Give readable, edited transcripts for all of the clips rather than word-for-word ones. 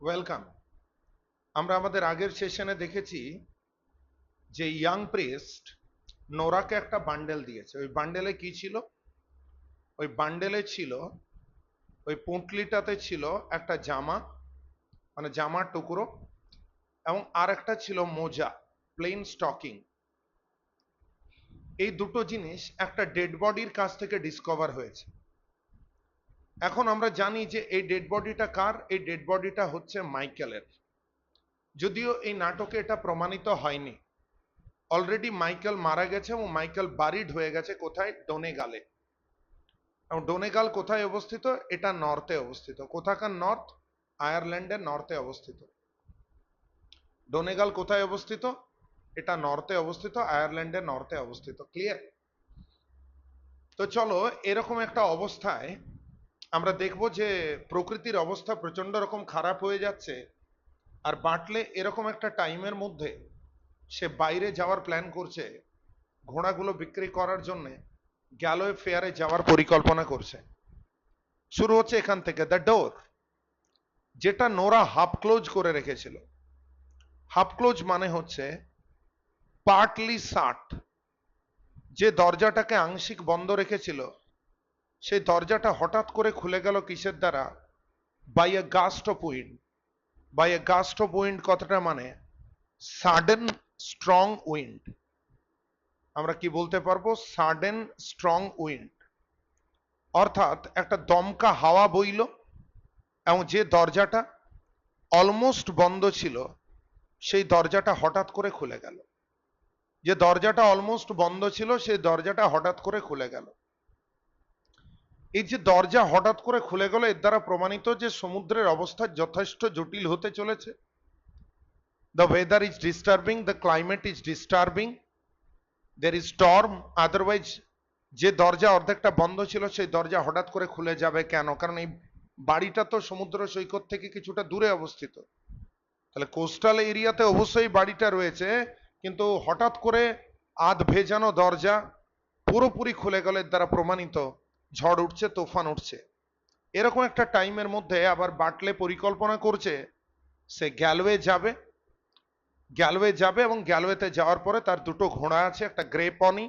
Welcome. আমরা আমাদের আগের সেশনে দেখেছি যে ইয়াং প্রিস্ট নোরাকে একটা বান্ডেল দিয়েছে। ওই বান্ডেলে কি ছিল? ওই বান্ডেলে ছিল, ওই পুঁটলিটাতে ছিল একটা জামা, মানে জামার টুকরো, এবং আর একটা ছিল মোজা, প্লেন স্টকিং। এই দুটো জিনিস একটা ডেড বডির কাছ থেকে ডিসকভার হয়েছে। এখন আমরা জানি যে এই ডেড বডিটা কার? এই ডেড বডিটা হচ্ছে মাইকেলের। যদিও এই নাটকে এটা প্রমাণিত হয়নি। অলরেডি মাইকেল মারা গেছে এবং মাইকেল বারিড হয়ে গেছে কোথায়? ডোনেগালে। এবং ডোনেগাল কোথায় অবস্থিত? এটা নর্থে অবস্থিত। কোথাকার নর্থ? আয়ারল্যান্ডের নর্থে অবস্থিত। ডোনেগাল কোথায় অবস্থিত? এটা নর্থে অবস্থিত, আয়ারল্যান্ডের নর্থে অবস্থিত। ক্লিয়ার? তো চলো, এরকম একটা অবস্থায় আমরা দেখব যে প্রকৃতির অবস্থা প্রচন্ড রকম খারাপ হয়ে যাচ্ছে। আর বাটলে এরকম একটা টাইমের মধ্যে সে বাইরে যাওয়ার প্ল্যান করছে, ঘোড়াগুলো বিক্রি করার জন্য গ্যালোয়ে ফেয়ারে যাওয়ার পরিকল্পনা করছে। শুরু হচ্ছে এখান থেকে, দ্য ডোর, যেটা নোরা হাফ ক্লোজ করে রেখেছিল। হাফ ক্লোজ মানে হচ্ছে পার্টলি শাট। যে দরজাটাকে আংশিক বন্ধ রেখেছিল, সেই দরজাটা হঠাৎ করে খুলে গেল কিসের দ্বারা? By a gust of wind. By a gust of wind কথাটা মানে সাডেন স্ট্রং উইন্ড। আমরা কি বলতে পারবো? সাডেন স্ট্রং উইন্ড, অর্থাৎ একটা দমকা হাওয়া বইল এবং যে দরজাটা অলমোস্ট বন্ধ ছিল সেই দরজাটা হঠাৎ করে খুলে গেল। যে দরজাটা অলমোস্ট বন্ধ ছিল সেই দরজাটা হঠাৎ করে খুলে গেল। এই যে দরজা হঠাৎ করে খুলে গেল, এর দ্বারা প্রমাণিত যে সমুদ্রের অবস্থা যথেষ্ট জটিল হতে চলেছে। The weather is disturbing, the climate is disturbing, there is storm. Otherwise যে দরজা অর্ধেকটা বন্ধ ছিল সেই দরজা হঠাৎ করে খুলে যাবে কেন? কারণ এই বাড়িটা তো সমুদ্র সৈকত থেকে কিছুটা দূরে অবস্থিত। তাহলে কোস্টাল এরিয়াতে অবশ্যই বাড়িটা রয়েছে, কিন্তু হঠাৎ করে আধ ভেজানো দরজা পুরোপুরি খুলে গেলে দ্বারা প্রমাণিত ঝড় উঠছে, তুফান উঠছে। এরকম একটা টাইমের মধ্যে আবার বাটলে পরিকল্পনা করছে সে গ্যালওয়ে যাবে। গ্যালওয়ে যাবে এবং গ্যালওয়েতে যাওয়ার পরে তার দুটো ঘোড়া আছে, একটা গ্রে পনি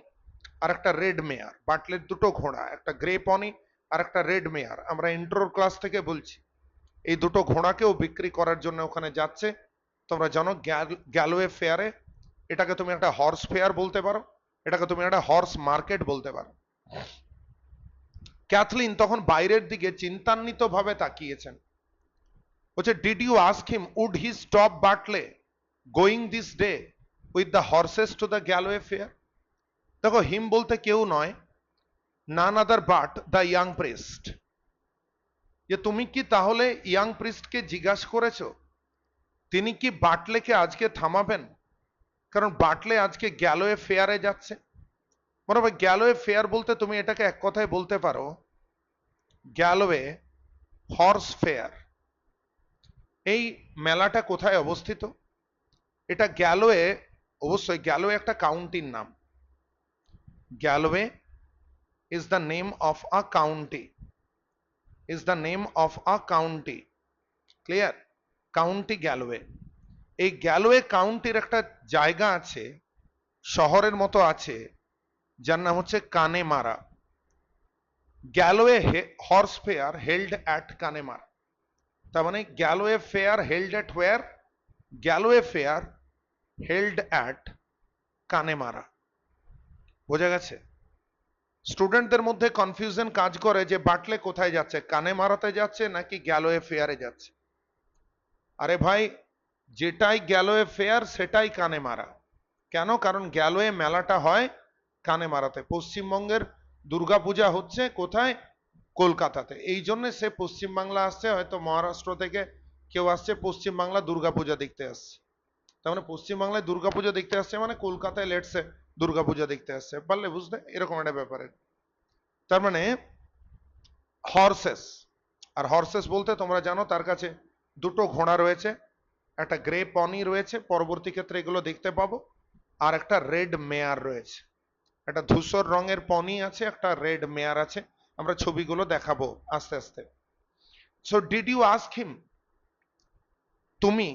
আর একটা রেড মেয়ার। বাটলের দুটো ঘোড়া, একটা গ্রে পনি আর একটা রেড মেয়ার, আমরা ইন্ট্রোর ক্লাস থেকে বলছি। এই দুটো ঘোড়াকেও বিক্রি করার জন্য ওখানে যাচ্ছে। তোমরা জানো গ্যালওয়ে ফেয়ারে, এটাকে তুমি একটা হর্স ফেয়ার বলতে পারো, এটাকে তুমি একটা হর্স মার্কেট বলতে পারো। ক্যাথলিন তখন বাইরের দিকে চিন্তান্বিত ভাবে তাকিয়েছেন। বলছে, did you ask him would he stop Bartley going this day with the horses to the Galway fair? দেখো, হিম বলতে কেউ নয়, none other but the young priest. যে তুমি কি তাহলে ইয়াং প্রিস্টকে জিজ্ঞাসা করেছো তিনি কি বাটলেকে আজকে থামাবেন? কারণ বাটলে আজকে গ্যালোয়ে ফেয়ারে যাচ্ছে। মনে হবে গ্যালোয়ে ফেয়ার বলতে তুমি এটাকে এক কথায় বলতে পারো গ্যালোয়ে হর্স ফেয়ার। এই মেলাটা কোথায় অবস্থিত? এটা গ্যালোয়ে, অবশ্যই গ্যালোয়ে একটা কাউন্টির নাম। Galway is the name of a county, is the name of a county. Clear? County Galway. এই গ্যালোয়ে কাউন্টির একটা জায়গা আছে, শহরের মতো আছে, যার নাম হচ্ছে Connemara. Galway horse fair held at Connemara. তার মানে Galway fair held at where? Galway fair held at Connemara. বোঝা গেছে? স্টুডেন্টদের মধ্যে কনফিউশন কাজ করে যে বাটলে কোথায় যাচ্ছে, কানেমারাতে যাচ্ছে নাকি গ্যালোয়ে ফেয়ারে যাচ্ছে। আরে ভাই, যেটাই গ্যালোয়ে ফেয়ার সেটাই কানেমারা। কেন? কারণ গ্যালোয়ে মেলাটা হয় কানেমারাতে। পশ্চিমবঙ্গের দুর্গাপূজা হচ্ছে কোথায়? কলকাতাতে। এই জন্য সে পশ্চিমবাংলা আসছে, হয়তো মহারাষ্ট্র থেকে কেউ আসছে পশ্চিমবাংলা দুর্গাপূজা দেখতে আসছে। তার মানে পশ্চিমবাংলায় দুর্গাপূজা দেখতে আসছে মানে কলকাতায় লেটসে দুর্গাপূজা দেখতে আসছে। পারলে বুঝতে? এরকম একটা ব্যাপারে। তার মানে হর্সেস, আর হর্সেস বলতে তোমরা জানো তার কাছে দুটো ঘোড়া রয়েছে, একটা গ্রে পনি রয়েছে, পরবর্তী ক্ষেত্রে এগুলো দেখতে পাবো, আর একটা রেড মেয়ার রয়েছে। একটা ধূসর রঙের পনি আছে, একটা রেড মেয়ার আছে। আমরা ছবিগুলো দেখাবো আস্তে আস্তে। So did you ask him, তুমি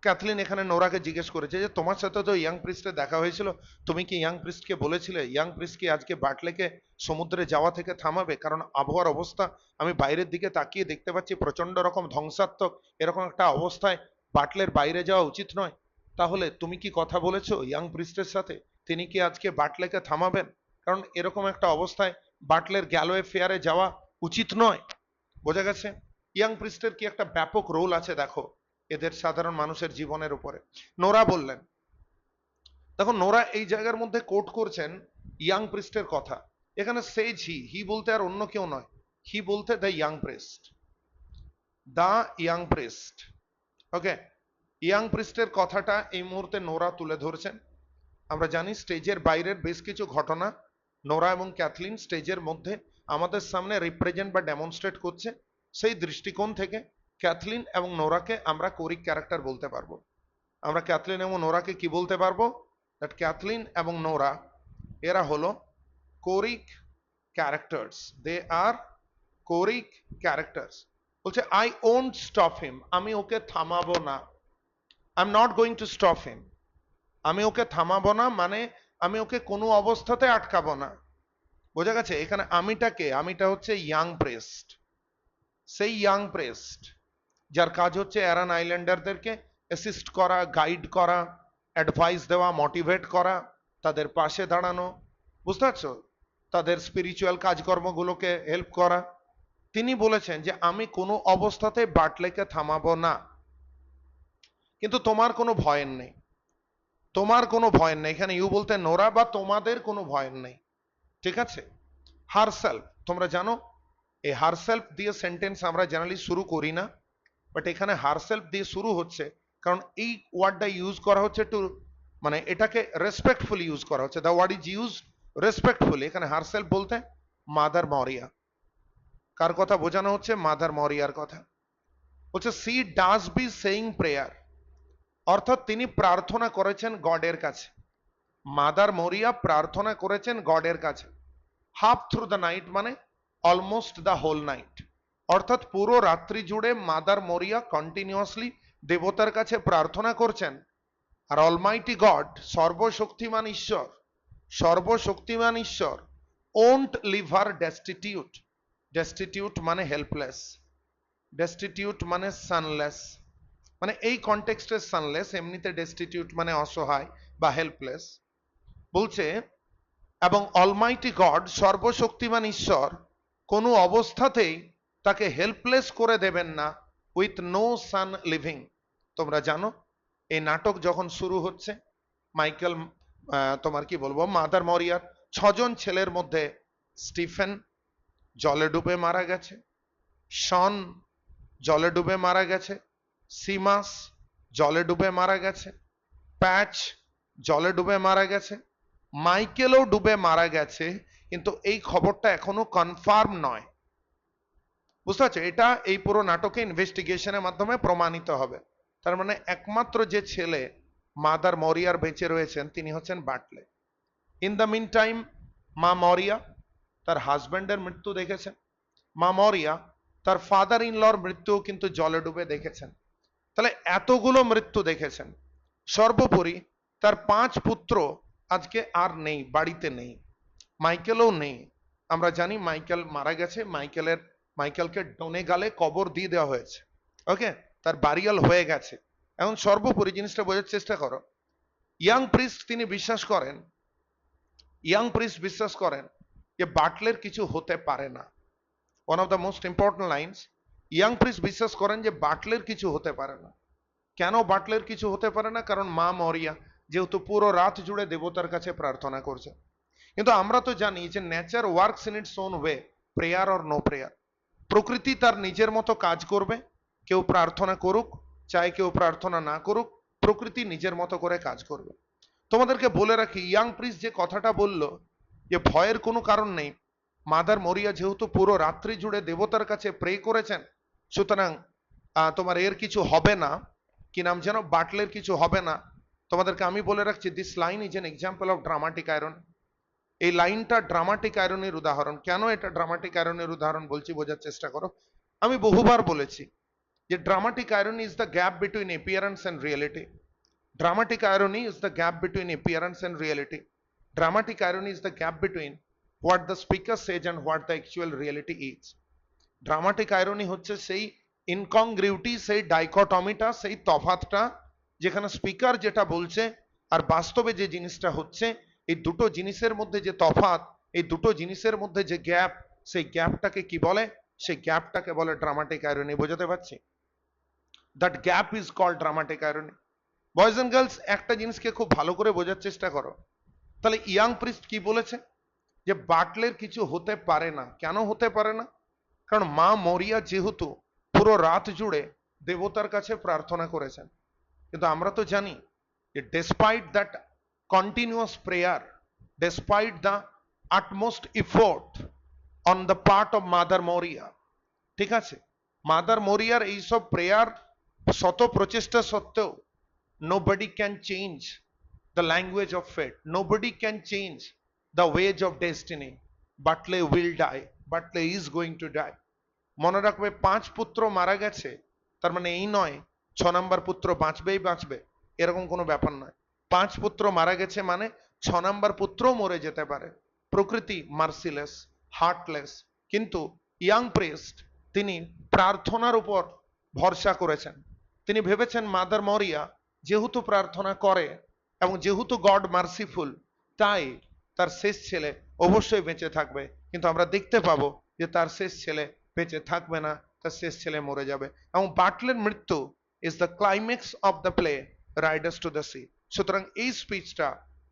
ক্যাথলিন এখানে নোরাকে জিজ্ঞেস করেছে যে তোমার সাথে তো ইয়াং প্রিস্টে দেখা হয়েছিল, তুমি কি ইয়াং প্রিস্টকে বলেছিলে ইয়াং প্রিস্ট কি আজকে বাটলেকে সমুদ্রে যাওয়া থেকে থামাবে? কারণ আবহাওয়ার অবস্থা আমি বাইরের দিকে তাকিয়ে দেখতে পাচ্ছি প্রচন্ড রকম ধ্বংসাত্মক, এরকম একটা অবস্থায় বাটলের বাইরে যাওয়া উচিত নয়। তাহলে তুমি কি কথা বলেছো ইয়াং প্রিস্টের সাথে, তিনি কি আজকে বাটলেকে থামাবেন? কারণ এরকম একটা অবস্থায় বাটলের গ্যালোয়ে ফেয়ারে যাওয়া উচিত নয়। বোঝা গেছে ইয়াং প্রিস্টের কি একটা ব্যাপক রোল আছে দেখো এদের সাধারণ মানুষের জীবনের উপরে। নোরা বললেন, দেখো নোরা এই জায়গার মধ্যে কোট করছেন ইয়াং প্রিস্টের কথা। এখানে সেজ হি বলতে আর অন্য কেউ নয়, হি বলতে the young priest, the young priest. Okay, young প্রিস্টের কথাটা এই মুহূর্তে নোরা তুলে ধরছেন। আমরা জানি স্টেজের বাইরের বেশ কিছু ঘটনা নোরা এবং ক্যাথলিন স্টেজের মধ্যে আমাদের সামনে রিপ্রেজেন্ট বা ডেমনস্ট্রেট করছে। সেই দৃষ্টিকোণ থেকে ক্যাথলিন এবং নোরাকে আমরা কোরিক ক্যারেক্টার বলতে পারবো। আমরা ক্যাথলিন এবং নোরাকে কি বলতে পারবো? দ্যাট ক্যাথলিন এবং নোরা এরা হলো কোরিক ক্যারেক্টার্স, দে আর কোরিক ক্যারেক্টার্স। বলছে আই ওন্ট স্টপ হিম, আমি ওকে থামাবো না, I am not going to stop him, আমি ওকে থামাবো না মানে আমি ওকে কোনো অবস্থাতে আটকাবো না। বোঝা গেছে এখানে আমিটা হচ্ছে ইয়াং প্রেস্ট, সেই ইয়াং প্রেস্ট যার কাজ হচ্ছে অ্যারান আইল্যান্ডারদেরকে অ্যাসিস্ট করা, গাইড করা, অ্যাডভাইস দেওয়া, মোটিভেট করা, তাদের পাশে দাঁড়ানো, বুঝতে পারছো, তাদের স্পিরিচুয়াল কাজকর্মগুলোকে হেল্প করা। তিনি বলেছেন যে আমি কোনো অবস্থাতে বাটলেকে থামাবো না। কিন্তু তোমার কোনো ভয়ের নেই, তোমার কোনো ভয়ের নেই, এখানে ইউ বলতে নোরা বা তোমাদের কোনো ভয়ের নেই, ঠিক আছে। হারসেলফ, তোমরা জানো এই হারসেলফ দিয়ে সেন্টেন্স আমরা জেনারেলি শুরু করি না, বাট এখানে হারসেলফ দিয়ে শুরু হচ্ছে কারণ এই ওয়ার্ডটা ইউজ করা হচ্ছে টু, মানে এটাকে রেসপেক্টফুলি ইউজ করা হচ্ছে, the word is use respectfully. এখানে হারসেলফ বলতে মাদার মরিয়া, কার কথা বোঝানো হচ্ছে? মাদার মরিয়ার কথা। বলছে she does be saying prayer, অর্থাৎ তিনি প্রার্থনা করেছেন গডের কাছে, মাদার মরিয়া প্রার্থনা করেছেন গডের কাছে। হাফ থ্রু দ্য নাইট মানে অলমোস্ট দ্য হোল নাইট, অর্থাৎ পুরো রাত্রি জুড়ে মাদার মরিয়া কন্টিনিউয়াসলি দেবতার কাছে প্রার্থনা করছেন। আর অলমাইটি গড, সর্বশক্তিমান ঈশ্বর, সর্বশক্তিমান ঈশ্বর won't leave her destitute, destitute মানে হেল্পলেস, ডেস্টিটিউট মানে সানলেস, মানে এই কনটেক্সটে সানলেস, এমনিতে ডেস্টিটিউট মানে অসহায় বা হেল্পলেস। বলছে এবং অলমাইটি গড, সর্বশক্তিমান ঈশ্বর কোনো অবস্থাতেই তাকে হেল্পলেস করে দেবেন না উইথ নো সান লিভিং। তোমরা জানো এই নাটক যখন শুরু হচ্ছে, মাইকেল তোমার কি বলবো মাদার মরিয়ার 6জন ছেলের মধ্যে স্টিফেন জলে ডুবে মারা গেছে, শন জলে ডুবে মারা গেছে, সিমাস জলে ডুবে মারা গেছে, প্যাচ জলে ডুবে মারা গেছে, মাইকেলও ডুবে মারা গেছে, কিন্তু এই খবরটা এখনো কনফার্ম নয়। বুঝতে পারছো, এটা এই পুরো নাটকে ইনভেস্টিগেশনের মাধ্যমে প্রমাণিত হবে। তার মানে একমাত্র যে ছেলে মাদার মরিয়ার বেঁচে রয়েছেন তিনি হচ্ছেন বাটলে। ইন দ্য মিন টাইম মা মরিয়া তার হাজব্যান্ডের মৃত্যু দেখেছেন, মা মরিয়া তার ফাদার ইন লর মৃত্যু কিন্তু জলে ডুবে দেখেছেন। তাহলে এতগুলো মৃত্যু দেখেছেন, সর্বোপরি তার 5 পুত্র আজকে আর নেই, বাড়িতে নেই, মাইকেলও নেই। আমরা জানি মাইকেল মারা গেছে, মাইকেলকে ডোনে গালে কবর দিয়ে দেওয়া হয়েছে, ওকে, তার বারিয়াল হয়ে গেছে। এখন সর্বোপরি জিনিসটা বোঝার চেষ্টা করো, ইয়াং প্রিস্ট তিনি বিশ্বাস করেন, ইয়াং প্রিস্ট বিশ্বাস করেন যে বাটলের কিছু হতে পারে না। One of the most important lines, young priest বিশ্বাস করেন যে বাটলের কিছু হতে পারে না। কেন বাটলের কিছু হতে পারে না? কারণ মা মরিয়া যেহেতু পুরো রাত জুড়ে দেবতার কাছে প্রার্থনা করছে। কিন্তু আমরা তো জানি যে nature works in its own way, prayer or no prayer, প্রকৃতি তার নিজের মতো কাজ করবে, কেউ প্রার্থনা করুক চাই কেউ প্রার্থনা না করুক, প্রকৃতি নিজের মতো করে কাজ করবে। তোমাদেরকে বলে রাখি, ইয়াং প্রিস্ট যে কথাটা বলল যে ভয়ের কোনো কারণ নেই, মাদার মরিয়া যেহেতু পুরো রাত্রি জুড়ে দেবতার কাছে প্রে করেছেন, সুতরাং তোমার এর কিছু হবে না, কি নাম যেন, বাটলের কিছু হবে না। তোমাদেরকে আমি বলে রাখছি, this line is an example of dramatic iron. এই লাইনটা ড্রামাটিক আয়রনের উদাহরণ। কেন এটা ড্রামাটিক আয়রনের উদাহরণ বলছি বোঝার চেষ্টা করো। আমি বহুবার বলেছি যে dramatic irony is the gap between appearance and reality. Dramatic irony is the gap between appearance and reality. Dramatic irony is the gap between what the speaker says and what the actual reality is. Dramatic irony হচ্ছে সেই ইনকংগ্রিউটি, সেই ডাইকটমিটা, সেই তফাতটা যেখানে speaker যেটা বলছে আর বাস্তবে যে জিনিসটা হচ্ছে, এই দুটো জিনিসের মধ্যে যে তফাৎ, এই দুটো জিনিসের মধ্যে যে গ্যাপ, সেই গ্যাপটাকে কি বলে? সেই গ্যাপটাকে বলে ড্রামাটিক আয়রনি। বোঝাতে পারছি? That gap is called dramatic irony. Boys and girls, একটা জিনিসকে খুব ভালো করে বোঝার চেষ্টা করো। তাহলে ইয়াং প্রিস্ট কি বলেছে? যে বাটলের কিছু হতে পারে না। কেন হতে পারে না? কারণ মা মরিয়া যেহেতু পুরো রাত জুড়ে দেবতার কাছে প্রার্থনা করেছেন। কিন্তু আমরা তো জানি যে despite that continuous prayer, despite the utmost effort on the part of mother মরিয়া, ঠিক আছে, মাদার মরিয়ার এইসব প্রেয়ার, শত প্রচেষ্টা সত্ত্বেও nobody can change the language of fate, nobody can change the wage of destiny. Bartley will die, Bartley is going to die. মনে রাখবে, 5 পুত্র মারা গেছে, তার মানে এই নয় 6 নাম্বার পুত্র বাঁচবেই বাঁচবে, এরকম কোনো ব্যাপার নয়। 5 পুত্র মারা গেছে মানে 6 নাম্বার পুত্রও মরে যেতে পারে। প্রকৃতি মার্সিলেস, হার্টলেস। কিন্তু ইয়াং প্রিস্ট তিনি প্রার্থনার উপর ভরসা করেছেন। তিনি ভেবেছেন মাদার মরিয়া যেহেতু প্রার্থনা করে এবং যেহেতু গড মার্সিফুল, তাই তার শেষ ছেলে অবশ্যই বেঁচে থাকবে। কিন্তু আমরা দেখতে পাবো যে তার শেষ ছেলে বেঁচে থাকবে না, তার শেষ ছেলে মরে যাবে। এবং বাটলের মৃত্যু is the climax of the play Riders to the sea. সুতরাং এই স্পিচটা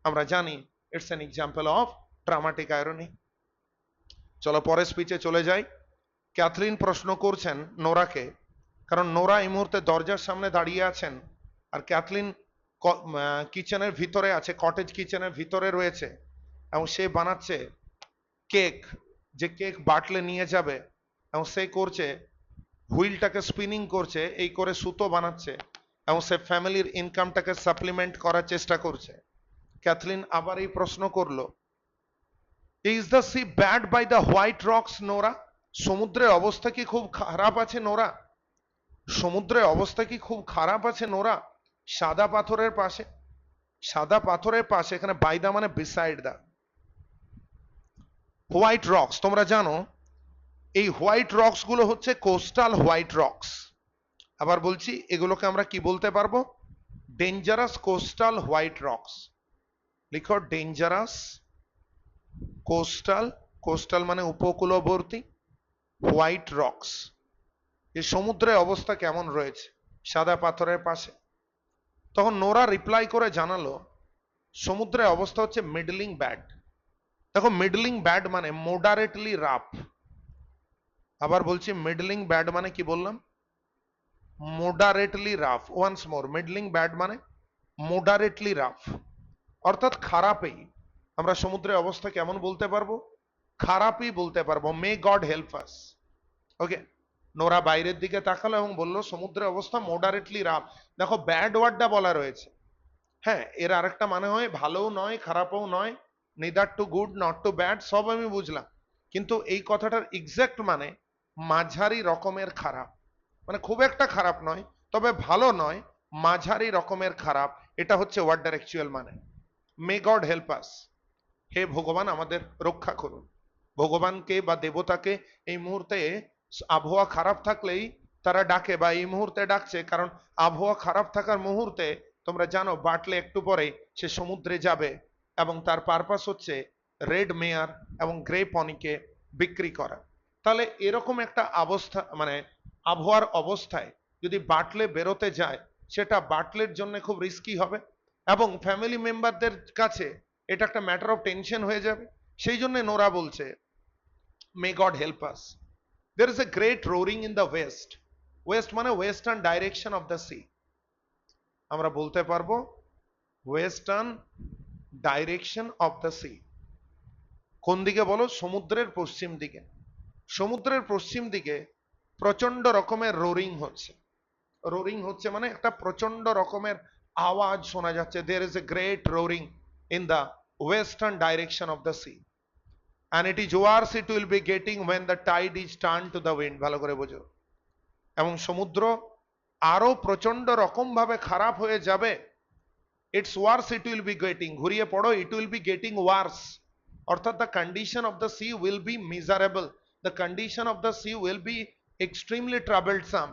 আমরা জানি it's an example of dramatic irony. চলো পরের স্পিচে চলে যাই। ক্যাথরিন প্রশ্ন করছেন নোরাকে, কারণ নোরা এই মুহূর্তে দরজার সামনে দাঁড়িয়ে আছেন আর ক্যাথলিন কিচেনের ভিতরে আছে, কটেজ কিচেনের ভিতরে রয়েছে এবং সে বানাচ্ছে কেক, যে কেক বাটলে নিয়ে যাবে এবং সে করছে হুইলটাকে স্পিনিং করছে, এই করে সুতো বানাচ্ছে এবং সে ফ্যামিলির ইনকামটাকে সাপ্লিমেন্ট করার চেষ্টা করছে। ক্যাথলিন আবার এই প্রশ্ন করলো, is the sea bad by the white rocks Nora? সমুদ্রের অবস্থা কি খুব খারাপ আছে নোরা? সমুদ্রের অবস্থা কি খুব খারাপ আছে নোরা সাদা পাথরের পাশে? সাদা পাথরের পাশে, এখানে বাই দা মানে বিসাইড দা। হোয়াইট রক্স, তোমরা জানো এই হোয়াইট রক্স গুলো হচ্ছে কোস্টাল হোয়াইট রক্স। আবার বলছি, এগুলোকে আমরা কি বলতে পারবো? Dangerous coastal white rocks. লিখো ডেঞ্জারাস কোস্টাল, কোস্টাল মানে উপকূলবর্তী, হোয়াইট রক্স। এই সমুদ্রের অবস্থা কেমন রয়েছে সাদা পাথরের পাশে? তখন নোরা রিপ্লাই করে জানালো, সমুদ্রের অবস্থা হচ্ছে মিডলিং ব্যাড। দেখো মিডলিং ব্যাড মানে মোডারেটলি রাফ। আবার বলছি, মিডলিং ব্যাড মানে কি বললাম? Moderately rough. Once more, middling bad মানে মোডারেটলি রাফ, অর্থাৎ খারাপই। আমরা সমুদ্রের অবস্থা কেমন বলতে পারবো? খারাপই বলতে পারবো। May God help us. Okay, Nora বাইরের দিকে তাকালো এবং বলল সমুদ্রের অবস্থা মোডারেটলি রাফ। দেখো ব্যাড ওয়ার্ডটা বলা রয়েছে, হ্যাঁ, এর আরেকটা মানে হয় ভালোও নয় খারাপও নয়, neither too good not too bad, সব আমি বুঝলাম। কিন্তু এই কথাটার এক্সাক্ট মানে মাঝারি রকমের খারাপ, মানে খুব একটা খারাপ নয় তবে ভালো নয়, মাঝারি রকমের খারাপ, এটা হচ্ছে ওয়ার্ডটার অ্যাকচুয়াল মানে। মে গড হেল্প আস, হে ভগবান আমাদের রক্ষা করুন। ভগবানকে বা দেবতাকে এই মুহূর্তে আবহাওয়া খারাপ থাকলেই তারা ডাকে বা এই মুহূর্তে ডাকছে, কারণ আবহাওয়া খারাপ থাকার মুহূর্তে তোমরা জানো বাটলে একটু পরে সে সমুদ্রে যাবে এবং তার পারপাস হচ্ছে রেড মেয়ার এবং গ্রে পনিকে বিক্রি করা। তাহলে এরকম একটা অবস্থা মানে আবহাওয়ার অবস্থায় যদি বাটলে বেরোতে যায়, সেটা বাটলের জন্য খুব রিস্কি হবে এবং ফ্যামিলি মেম্বারদের কাছে এটা একটা ম্যাটার অফ টেনশন হয়ে যাবে। সেই জন্য নোরা বলছে মে God help us. There is a great roaring in the west. West মানে western direction of the C. আমরা বলতে পারবো western direction of the C. কোন দিকে বলো? সমুদ্রের পশ্চিম দিকে। সমুদ্রের পশ্চিম দিকে প্রচন্ড রকমের রোরিং হচ্ছে। রোরিং হচ্ছে মানে একটা প্রচন্ড রকমের আওয়াজ শোনা যাচ্ছে। There is a great roaring in the western direction of the sea. And it is yours it will be getting when the tide is turned to the wind. ভালো করে বোঝো। এবং সমুদ্র আরো প্রচন্ড রকম ভাবে খারাপ হয়ে যাবে। It's worse, it will be getting, ঘুরিয়ে পড়ো, it will be getting worse. অর্থাৎ the condition of the sea will be miserable, the condition of the sea will be extremely troublesome.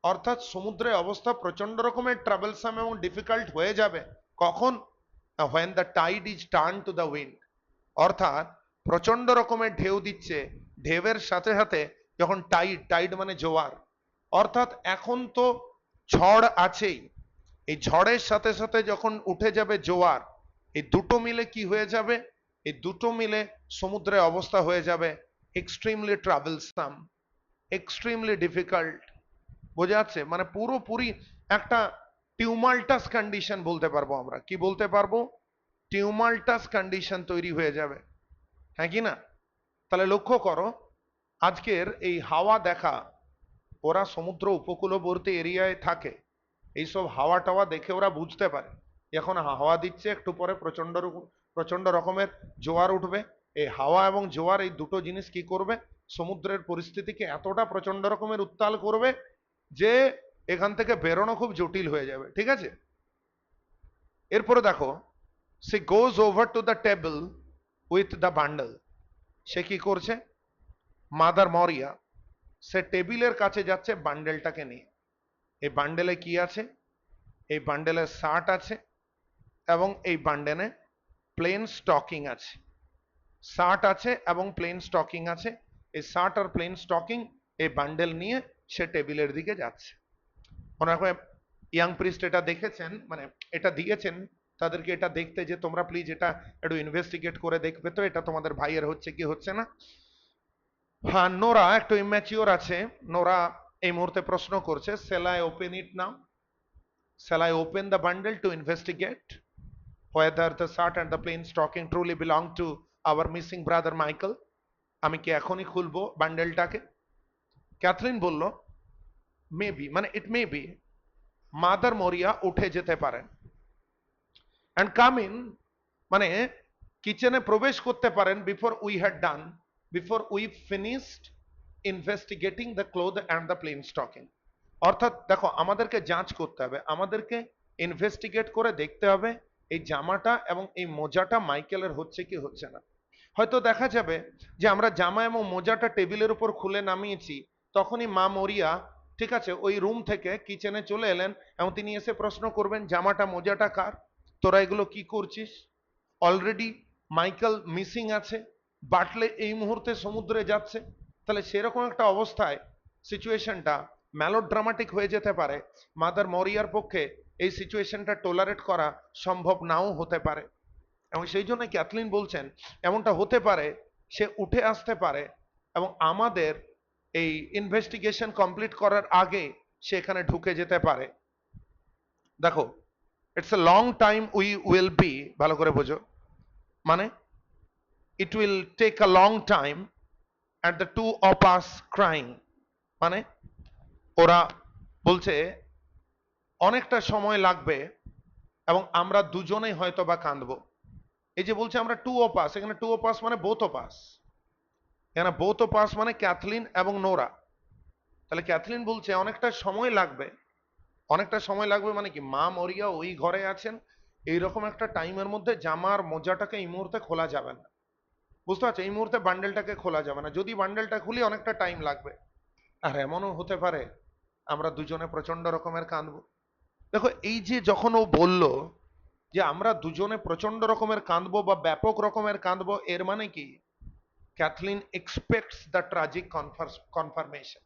অর্থাৎ সমুদ্রের অবস্থা প্রচন্ড রকমের ট্রাভেলসাম এবং ডিফিকাল্ট হয়ে যাবে। কখন? when the tide is turned to the wind, অর্থাৎ প্রচন্ড রকমের ঢেউ দিচ্ছে, ঢেউয়ের সাথে সাথে যখন টাইড, টাইড মানে জোয়ার, অর্থাৎ এখন তো ঝড় আছেই, এই ঝড়ের সাথে সাথে যখন উঠে যাবে জোয়ার, এই দুটো মিলে কি হয়ে যাবে? এই দুটো মিলে সমুদ্রের অবস্থা হয়ে যাবে এক্সট্রিমলি ট্রাভেলসাম, এক্সট্রিমলি ডিফিকাল্ট। বোঝা যাচ্ছে? মানে পুরোপুরি একটা টিউমাল্টাস কন্ডিশন বলতে পারবো আমরা। কি বলতে পারবো? টিউমাল্টাস কন্ডিশন তৈরি হয়ে যাবে, হ্যাঁ কি না? তাহলে লক্ষ্য করো, আজকের এই হাওয়া দেখা, ওরা সমুদ্র উপকূলবর্তী এরিয়ায় থাকে, এইসব হাওয়া টাওয়া দেখে ওরা বুঝতে পারে এখন হাওয়া দিচ্ছে, একটু পরে প্রচন্ড রকমের জোয়ার উঠবে। এই হাওয়া এবং জোয়ার এই দুটো জিনিস কি করবে? সমুদ্রের পরিস্থিতিকে এতটা প্রচন্ড রকমের উত্তাল করবে যে এখান থেকে বেরোনো খুব জটিল হয়ে যাবে। ঠিক আছে? এরপরে দেখো, she goes over to the table with the bundle. সে কি করছে? মাদার মরিয়া সে টেবিলের কাছে যাচ্ছে বান্ডেলটাকে নিয়ে। এই বান্ডেলে কি আছে? এই বান্ডেলে শার্ট আছে এবং এই বান্ডেলে প্লেন স্টকিং আছে। শার্ট আছে এবং প্লেন স্টকিং আছে। এই শার্ট আর প্লেন স্টকিং এই বান্ডেল নিয়ে সে টেবিলের দিকে যাচ্ছে। মনে রাখো, ইয়াং প্রিস্ট এটা দেখেছেন, মানে এটা দিয়েছেন তাদেরকে এটা দেখতে, যে তোমরা প্লিজ এটা একটু ইনভেস্টিগেট করে দেখবে তো এটা তোমাদের ভাইয়ের হচ্ছে কি হচ্ছে না। হ্যাঁ, নোরা একটু ইম্যাচিওর আছে। নোরা এই মুহূর্তে প্রশ্ন করছে, shall I open it now? Shall I open the bundle to investigate whether the shirt and the plain stocking truly belong to our missing brother Michael? আমি কি এখনই খুলবো বান্ডেলটাকে? ক্যাথলিন বলল, মেবি, মানে ইট মে বি। মাদার মরিয়া উঠে যেতে পারেন and come in, মানে কিচেনে প্রবেশ করতে পারেন before we finished investigating the cloth and the plain stocking। অর্থাৎ দেখো, আমাদেরকে যাঞ্চ করতে হবে, আমাদেরকে ইনভেস্টিগেট করে দেখতে হবে এই জামাটা এবং এই মোজাটা মাইকেলের হচ্ছে কি হচ্ছে না। হয়তো দেখা যাবে যে আমরা জামা এবং মোজাটা টেবিলের উপর খুলে নামিয়েছি, তখনই মা মরিয়া, ঠিক আছে, ওই রুম থেকে কিচেনে চলে এলেন এবং তিনি এসে প্রশ্ন করবেন, জামাটা মোজাটা কার? তোরা এগুলো কি করছিস? অলরেডি মাইকেল মিসিং আছে, বাটলে এই মুহূর্তে সমুদ্রে যাচ্ছে। তাহলে সেরকম একটা অবস্থায় সিচুয়েশনটা মেলোড্রামাটিক হয়ে যেতে পারে। মাদার মরিয়ার পক্ষে এই সিচুয়েশনটা টলারেট করা সম্ভব নাও হতে পারে, এবং সেই জন্য ক্যাথলিন বলছেন এমনটা হতে পারে সে উঠে আসতে পারে এবং আমাদের এই ইনভেস্টিগেশন কমপ্লিট করার আগে সে এখানে ঢুকে যেতে পারে। দেখো, it's a long time we will be, ভালো করে বোঝো, মানে it will take a long time at the two of us crying, মানে ওরা বলছে অনেকটা সময় লাগবে এবং আমরা দুজনেই হয়তো বা কাঁদবো। এই যে বলছে আমরা টু অফ আস, এখানে টু অফ আস মানে বোথ অফ আস, এখানে বোথ অফ আস মানে ক্যাথলিন এবং নোরা। তাহলে ক্যাথলিন বলছে অনেকটা সময় লাগবে। অনেকটা সময় লাগবে মানে কি? মা মরিয়া ওই ঘরে আছেন, এইরকম একটা টাইমের মধ্যে জামার মোজাটাকে এই মুহূর্তে খোলা যাবে না। বুঝতে পারছো? এই মুহূর্তে বান্ডেলটাকে খোলা যাবে না, যদি বান্ডেলটা খুলি অনেকটা টাইম লাগবে। আর এমনও হতে পারে আমরা দুজনে প্রচন্ড রকমের কাঁদবো। দেখো, এই যে যখন ও বলল যে আমরা দুজনে প্রচন্ড রকমের কাঁদবো বা ব্যাপক রকমের কাঁদবো, এর মানে কি? Kathleen expects the tragic confirmation.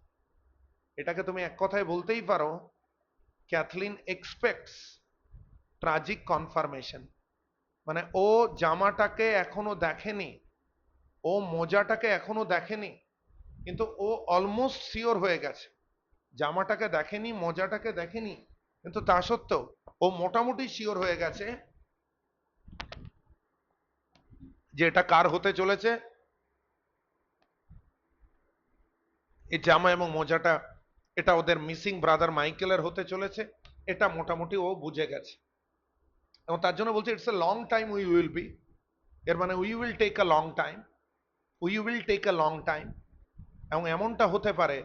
এটাকে তুমি এক কথায় বলতেই পারো, ক্যাথলিন এক্সপেক্টস ট্রাজিক কনফার্মেশন। মানে ও জামাটাকে এখনো দেখেনি, ও মোজাটাকে এখনো দেখেনি, কিন্তু ও অলমোস্ট শিওর হয়ে গেছে। জামাটাকে দেখেনি, মোজাটাকে দেখেনি, কিন্তু তা সত্ত্বেও ও মোটামুটি শিওর হয়ে গেছে যে এটা কার হতে চলেছে। এই জামা এবং মোজাটা এটা ওদের মিসিং ব্রাদার মাইকেলের হতে চলেছে, এটা মোটামুটি ও বুঝে গেছে। এবং তার জন্য বলছে it's a long time we will be, এর মানে we will take a long time, we will take a long time. এবং এমনটা হতে পারে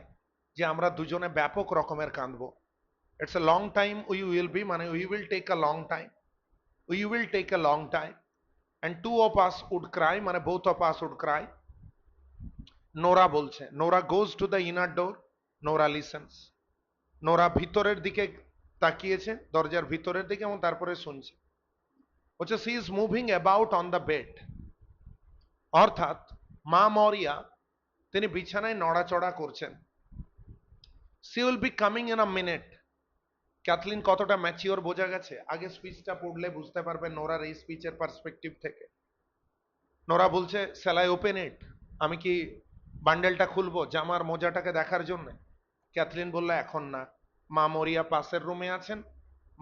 যে আমরা দুজনে ব্যাপক রকমের কাঁদবো। It's a long time we will be, মানে we will take a long time, we will take a long time and two of us would cry, মানে both of us would cry. Nora বলছে, Nora goes to the inner door, Nora listens. Nora ভিতরের দিকে তাকিয়েছে, দরজার ভিতরের দিকে, এবং তারপরে শুনছে। বলছে she is moving about on the bed, অর্থাৎ মা মরিয়া তিনি বিছানায় নড়াচড়া করছেন। She will be coming in a minute. Kathleen কতটা ম্যাচিওর বোঝা গেছে, আগে স্পিচটা পড়লে বুঝতে পারবে নোরার এই স্পিচের পার্সপেক্টিভ থেকে। নোরা বলছে শ্যাল আই ওপেন ইট, আমি কি বান্ডেলটা খুলবো জামার মোজাটাকে দেখার জন্য? ক্যাথলিন বলল এখন না, মা মরিয়া পাশের রুমে আছেন,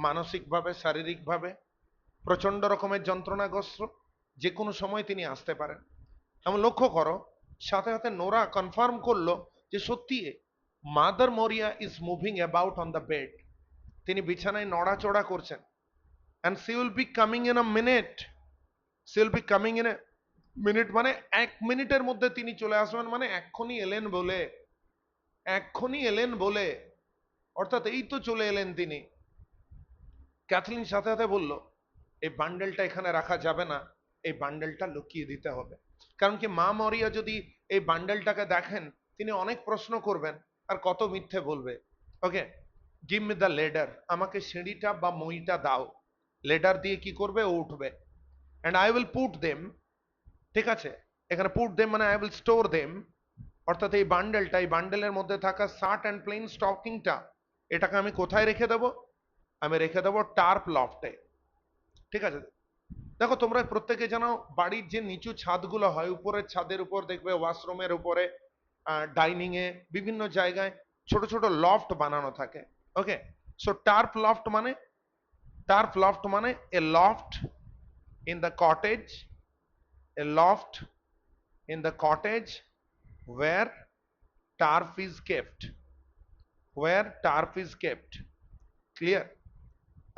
মানসিকভাবে শারীরিকভাবে প্রচন্ড রকমের যন্ত্রণাগ্রস্ত, যে কোনো সময় তিনি আসতে পারেন। এমন লক্ষ্য করো, সাথে সাথে নোরা কনফার্ম করলো যে সত্যি mother Maurya is moving about on the bed, তিনি বিছানায় নড়াচড়া করছেন। And she will be coming in a minute, she will be coming in a minute, মানে 1 মিনিটের মধ্যে তিনি চলে আসবেন, মানে এক্ষুনি এলেন বলে, এক্ষুনি এলেন বলে, অর্থাৎ এই তো চলে এলেন তিনি। ক্যাথলিন সাথে সাথে বলল এই বান্ডেলটা এখানে রাখা যাবে না, এই বান্ডেলটা লুকিয়ে দিতে হবে। কারণ কি মা মরিয়া যদি এই বান্ডেলটাকে দেখেন, তিনি অনেক প্রশ্ন করবেন আর কত মিথ্যে বলবে। ওকে, গিভ মি দ্য লেডার, আমাকে সিঁড়িটা বা মই দাও। লেডার দিয়ে কি করবে, ও উঠবে। And I will put them, ঠিক আছে, এখানে পুট দেম মানে আই উইল স্টোর দেম, অর্থাৎ এই বান্ডেলটা, এই বান্ডেলের মধ্যে থাকা শার্ট অ্যান্ড প্লেন স্টকিংটা, এটাকে আমি কোথায় রেখে দেবো? আমি রেখে দেবো টার্প লফটে। ঠিক আছে, দেখো তোমরা প্রত্যেকে জানো বাড়ির যে নিচু ছাদগুলো হয়, উপরের ছাদের উপর দেখবে ওয়াশরুমের উপরে, ডাইনিং এ, বিভিন্ন জায়গায় ছোট ছোট লফট বানানো থাকে। ওকে, সো টার্প লফট মানে, টার্প লফট মানে a loft in the cottage, a loft in the cottage where turf is kept, where turf is kept, clear?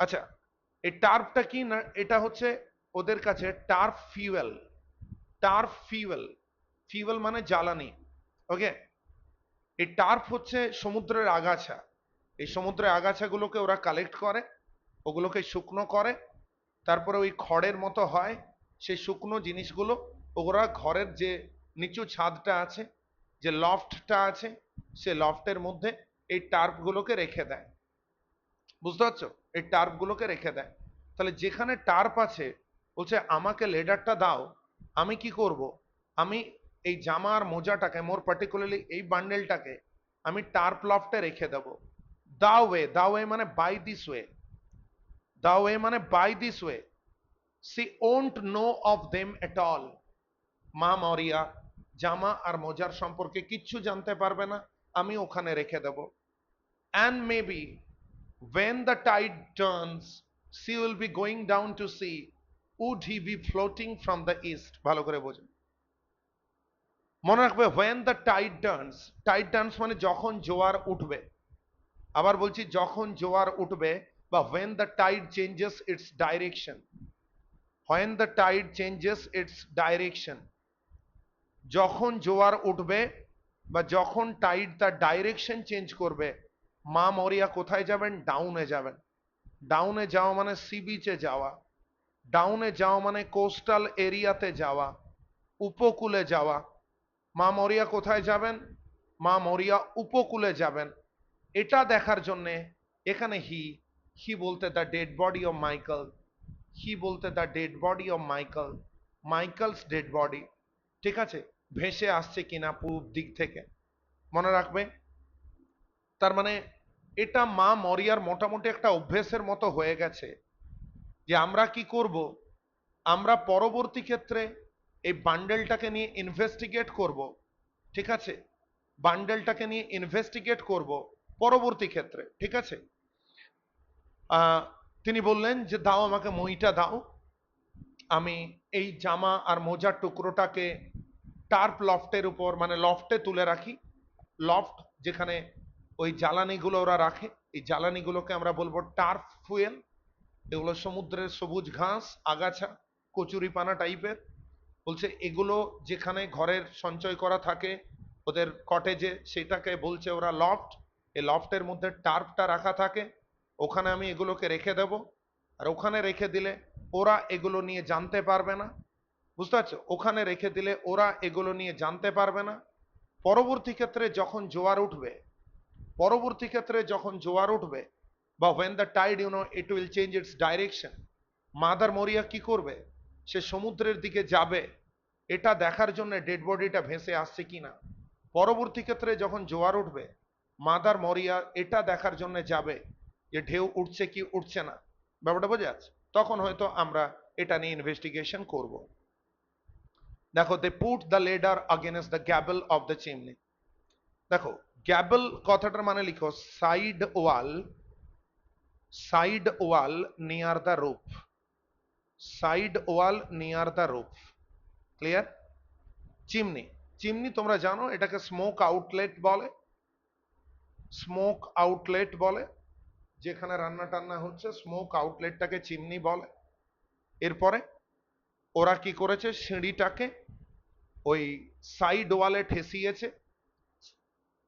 আচ্ছা, এই টার্ফটা কি না, এটা হচ্ছে ওদের কাছে turf fuel, turf fuel, fuel মানে জ্বালানি। ওকে, এই টার্ফ হচ্ছে সমুদ্রের আগাছা, এই সমুদ্রের আগাছাগুলোকে ওরা কালেক্ট করে, ওগুলোকে শুকনো করে, তারপরে ওই খড়ের মতো হয়, সেই শুকনো জিনিসগুলো ওরা ঘরের যে নিচু ছাদটা আছে, যে লফটটা আছে, সে লফটের মধ্যে এই টার্পগুলোকে রেখে দেয়। বুঝতে পারছো, এই টার্পগুলোকে রেখে দেয়। তাহলে যেখানে টার্প আছে, বলছে আমাকে লেডারটা দাও, আমি কি করব, আমি এই জামার মোজাটাকে, মোর পার্টিকুলারলি এই বান্ডেলটাকে আমি টার্প লফটে রেখে দেবো। দা ওয়ে, দা ওয়ে মানে by this way, the way মানে by this way, she won't know of them at all. মা মরিয়া জামা আর মোজার সম্পর্কে কিচ্ছু জানতে পারবে না, আমি ওখানে রেখে দেব। And maybe when the tide turns she will be going down to sea, would he be floating from the east। ভালো করে বোঝো, মনে রাখবে when the tide turns, tide turns মানে যখন জোয়ার উঠবে, আবার বলছি যখন জোয়ার উঠবে, বা when the tide changes its direction, when the tide changes its direction, যখন জোয়ার উঠবে বা যখন টাইড তার ডাইরেকশন চেঞ্জ করবে, মা মরিয়া কোথায় যাবেন? ডাউনে যাবেন। ডাউনে যাওয়া মানে সি বিচে যাওয়া, ডাউনে যাওয়া মানে কোস্টাল এরিয়াতে যাওয়া, উপকূলে যাওয়া। মা মরিয়া কোথায় যাবেন? মা মরিয়া উপকূলে যাবেন। এটা দেখার জন্য এখানে হি বলতে the dead body of Michael, he বলতে the dead body of Michael, Michael's dead body, ঠিক আছে, ভেসে আসছে কিনা পূর্ব দিক থেকে, মনে রাখবে। তার মানে এটা মা মরিয়ার মোটামুটি একটা অভ্যেসের মতো হয়ে গেছে, যে আমরা কি করব, আমরা পরবর্তী ক্ষেত্রে এই বান্ডেলটাকে নিয়ে ইনভেস্টিগেট করব, ঠিক আছে, বান্ডেলটাকে নিয়ে ইনভেস্টিগেট করব পরবর্তী ক্ষেত্রে, ঠিক আছে। তিনি বললেন যে দাও আমাকে মইটা দাও, আমি এই জামা আর মোজার টুকরোটাকে টার্প লফটের উপর, মানে লফটে তুলে রাখি। লফট যেখানে ওই জ্বালানিগুলো ওরা রাখে, এই জ্বালানিগুলোকে আমরা বলবো টার্ফ ফুয়েল। এগুলো সমুদ্রের সবুজ ঘাস, আগাছা, কচুরিপানা টাইপের। বলছে এগুলো যেখানে ঘরের সঞ্চয় করা থাকে, ওদের কটেজে, সেটাকে বলছে ওরা লফট। এই লফটের মধ্যে টার্পটা রাখা থাকে, ওখানে আমি এগুলোকে রেখে দেব। আর ওখানে রেখে দিলে ওরা এগুলো নিয়ে জানতে পারবে না, বুঝতে পারছো? ওখানে রেখে দিলে ওরা এগুলো নিয়ে জানতে পারবে না। পরবর্তী ক্ষেত্রে যখন জোয়ার উঠবে, পরবর্তী ক্ষেত্রে যখন জোয়ার উঠবে, বা when the tide it will change its direction, mother মরিয়া কি করবে? সে সমুদ্রের দিকে যাবে এটা দেখার জন্য ডেড বডিটা ভেসে আসছে কিনা। পরবর্তী ক্ষেত্রে যখন জোয়ার উঠবে, মাদার মরিয়া এটা দেখার জন্য যাবে যে ঢেউ উঠছে কি উঠছে না। ব্যাপারটা বোঝা যাচ্ছে? তখন হয়তো আমরা এটা নিয়ে ইনভেস্টিগেশন করব। দেখো, they put the ladder against the gable of the chimney. দেখো, গ্যাবল কথাটার মানে লিখো side wall, side wall near the roof, side wall near the roof. Clear? Chimney, chimney তোমরা জানো এটাকে স্মোক আউটলেট বলে, স্মোক আউটলেট বলে, যেখানে রান্না টান্না হচ্ছে স্মোক আউটলেটটাকে চিমনি বলে। এরপরে ওরা কি করেছে, সিঁড়িটাকে ওই সাইড ওয়ালে ঠেসিয়েছে,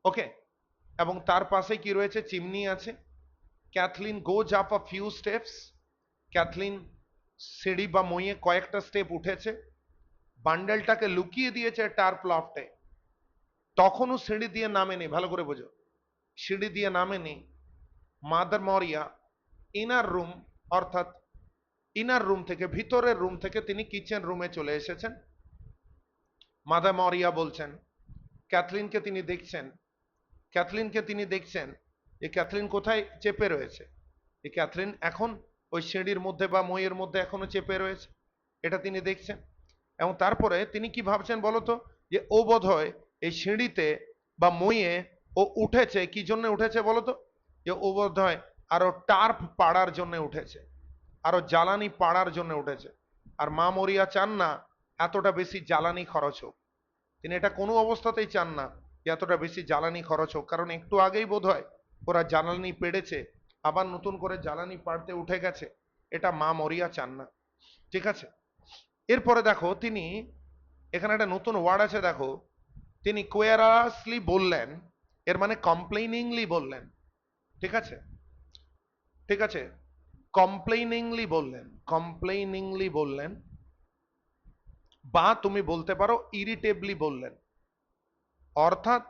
ওকে, এবং তার পাশে কি রয়েছে, চিমনি আছে। Kathleen goes up a few steps, Kathleen সিঁড়ি বা মইয়ে কয়েকটা স্টেপ উঠেছে, বান্ডেলটাকে লুকিয়ে দিয়েছে টার্প লফটে। তখনও সিঁড়ি দিয়ে নামেনি, ভালো করে বোঝো, সিঁড়ি দিয়ে নামেনি। মাদার মরিয়া ইনার রুম, অর্থাৎ ইনার রুম থেকে, ভিতরের রুম থেকে তিনি কিচেন রুমে চলে এসেছেন। মাদার মরিয়া বলছেন, ক্যাথলিনকে তিনি দেখছেন, ক্যাথলিনকে তিনি দেখছেন যে ক্যাথলিন কোথায় চেপে রয়েছে। এই ক্যাথলিন এখন ওই সিঁড়ির মধ্যে বা মইয়ের মধ্যে এখনো চেপে রয়েছে, এটা তিনি দেখছেন। এবং তারপরে তিনি কি ভাবছেন বলতো, যে ও বোধহয় এই সিঁড়িতে বা মইয়ে ও উঠেছে, কি জন্য উঠেছে বলতো, যে ও বোধহয় আরো টার্প পাড়ার জন্য উঠেছে, আরো জ্বালানি পাড়ার জন্য উঠেছে। আর মা মরিয়া চান না এতটা বেশি জ্বালানি খরচ হোক, তিনি এটা কোনো অবস্থাতেই চান না যে এতটা বেশি জ্বালানি খরচ হোক, কারণ একটু আগেই বোধহয় ওরা জ্বালানি পেড়েছে, আবার নতুন করে জ্বালানি পাড়তে উঠে গেছে, এটা মা মরিয়া চান না। ঠিক আছে? এরপরে দেখো, তিনি এখানে একটা নতুন ওয়ার্ড আছে, দেখো, তিনি কোয়ারাসলি বললেন, এর মানে কমপ্লেইনিংলি বললেন। ঠিক আছে? ঠিক আছে, কমপ্লেইনিংলি বললেন, কমপ্লেইনিংলি বললেন, বা তুমি বলতে পারো ইরিটেবলি বললেন, অর্থাৎ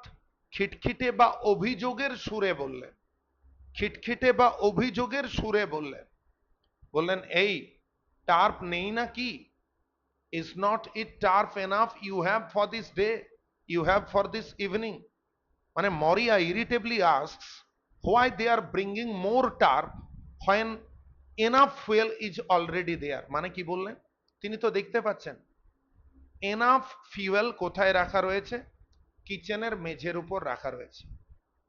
খিটখিটে বা অভিযোগের সুরে বললেন, খিটখিটে বা অভিযোগের সুরে বললেন। বললেন, এই টার্প নেই না কি? Is not it turf enough you have for this day, you have for this evening? মানে Maurya irritably asks why they are bringing more turf when enough fuel is already there. মানে কি বললেন, তিনি তো দেখতে পাচ্ছেন এনাফ ফিউয়েল কোথায় রাখা রয়েছে, কিচেনের মেঝের উপর রাখা রয়েছে,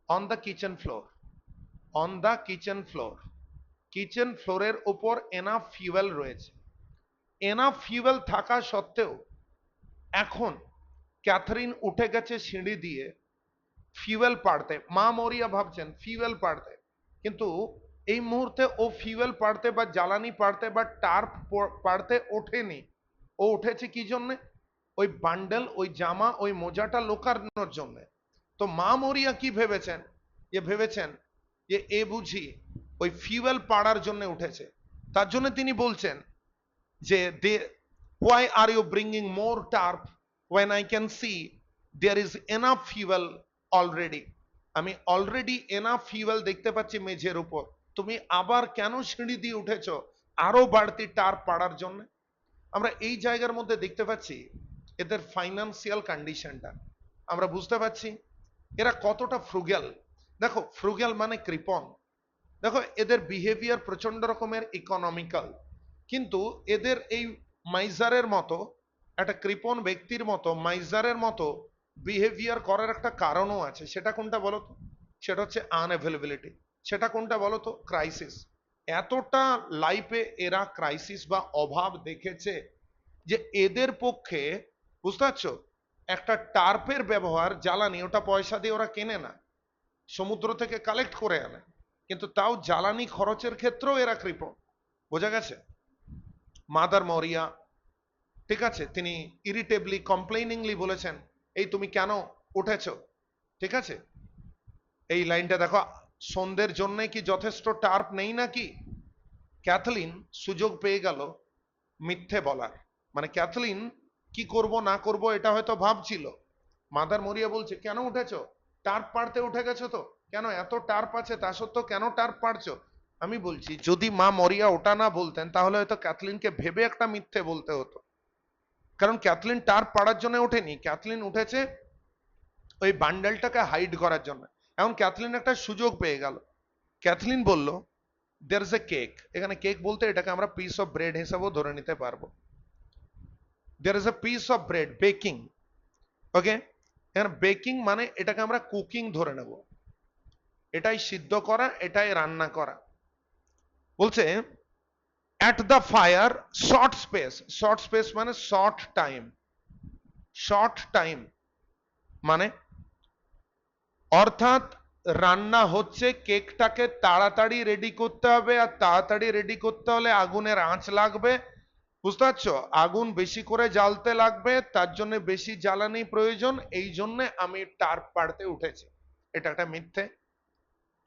on the kitchen floor, on the kitchen floor, kitchen ফ্লোরের উপর এনাফ ফিউয়েল রয়েছে। এনাফ ফিউয়েল থাকা সত্ত্বেও এখন ক্যাথরিন উঠে গেছে সিঁড়ি দিয়ে ফিউয়েল পাড়তে। মা মরিয়া ভাবছেন ফিউয়েল পাড়তে, কিন্তু এই মুহূর্তে ও ফিউয়েল পাড়তে বা জ্বালানি পাড়তে বা টার্প পাড়তে ওঠেনি। ও উঠেছে কি জন্যে? ওই বান্ডেল, ওই জামা, ওই মোজাটা লোকানোর জন্য। তো মা মরিয়া কি ভেবেছেন, যে ভেবেছেন যে এ বুঝি ওই ফিউয়েল পাড়ার জন্য উঠেছে। তার জন্য তিনি বলছেন যে দে, why are you bringing more tarp when I can see there is enough fuel already? আমি অলরেডি এনাফ ফিউয়েল দেখতে পাচ্ছি মেঝের উপর, তুমি আবার কেন সিঁড়ি দিয়ে উঠেছো আরো বাড়তি টার্প পাড়ার জন্য? আমরা এই জায়গার মধ্যে দেখতে পাচ্ছি এদের ফাইন্যান্সিয়াল কন্ডিশনটা, আমরা বুঝতে পারছি এরা কতটা ফ্রুগ্যাল। দেখো, ফ্রুগ্যাল মানে কৃপণ। দেখো, এদের বিহেভিয়ার প্রচন্ড রকমের ইকোনমিক্যাল, কিন্তু এদের এই মাইজারের মতো একটা কৃপণ ব্যক্তির মতো, মাইজারের মতো বিহেভিয়ার করার একটা কারণও আছে। সেটা কোনটা বলো তো? সেটা হচ্ছে আনঅ্যাভেলেবিলিটি। সেটা কোনটা বলো তো? ক্রাইসিস। এতটা লাইফে এরা ক্রাইসিস বা অভাব দেখেছে যে এদের পক্ষে, বুঝতে পারছো, একটা টার্পের ব্যবহার, জ্বালানি, ওটা পয়সা দিয়ে ওরা কেনে না, সমুদ্র থেকে কালেক্ট করে আনে, কিন্তু তাও জ্বালানি খরচের ক্ষেত্রেও এরা কৃপণ। বোঝা গেছে? মাদার মরিয়া, ঠিক আছে, তিনি ইরিটেবলি কমপ্লেইনিংলি বলেছেন, এই তুমি কেন উঠেছো, ঠিক আছে? এই লাইনটা দেখো, সন্ধ্যের জন্য কি যথেষ্ট টার্প নেই নাকি? ক্যাথলিন সুযোগ পেয়ে গেল মিথ্যে বলার। মানে ক্যাথলিন কি করব না করব এটা হয়তো ভাবছিল। মাদার মরিয়া বলছে, কেন উঠেছো? টার্প পাড়তে উঠে গেছো তো? কেন এত টার্প আছে তা সত্ত্বেও কেন টার্প পাড়ছো? আমি বলছি, যদি মা মরিয়া ওটা না বলতেন তাহলে হয়তো ক্যাথলিনকে ভেবে একটা মিথ্যে বলতে হতো। কারণ ক্যাথলিন টার্প পাড়ার জন্য ওঠেনি, ক্যাথলিন উঠেছে ওই বান্ডেলটাকে হাইড করার জন্য। এখন ক্যাথলিন একটা সুযোগ পেয়ে গেল। ক্যাথলিন বলল, দের ইজ এ কেক। এখানে কেক বলতে এটাকে আমরা পিস অফ ব্রেড হিসাবেও ধরে নিতে পারবো। There is a piece of bread baking. Okay, এখানে বেকিং মানে এটাকে আমরা কুকিং ধরে নেব, এটাই সিদ্ধ করা, এটাই রান্না করা। বলছে at the fire short space. Short space মানে শর্ট টাইম। শর্ট টাইম মানে অর্থাৎ রান্না হচ্ছে, কেকটাকে তাড়াতাড়ি রেডি করতে হবে, আর তাড়াতাড়ি রেডি করতে হলে আগুনের আঁচ লাগবে, বুঝতে পারছো? আগুন বেশি করে জ্বালতে লাগবে, তার জন্য বেশি জ্বালানি প্রয়োজন, এই জন্য আমি টার্প পাড়তে উঠেছি। এটা একটা মিথ্যে।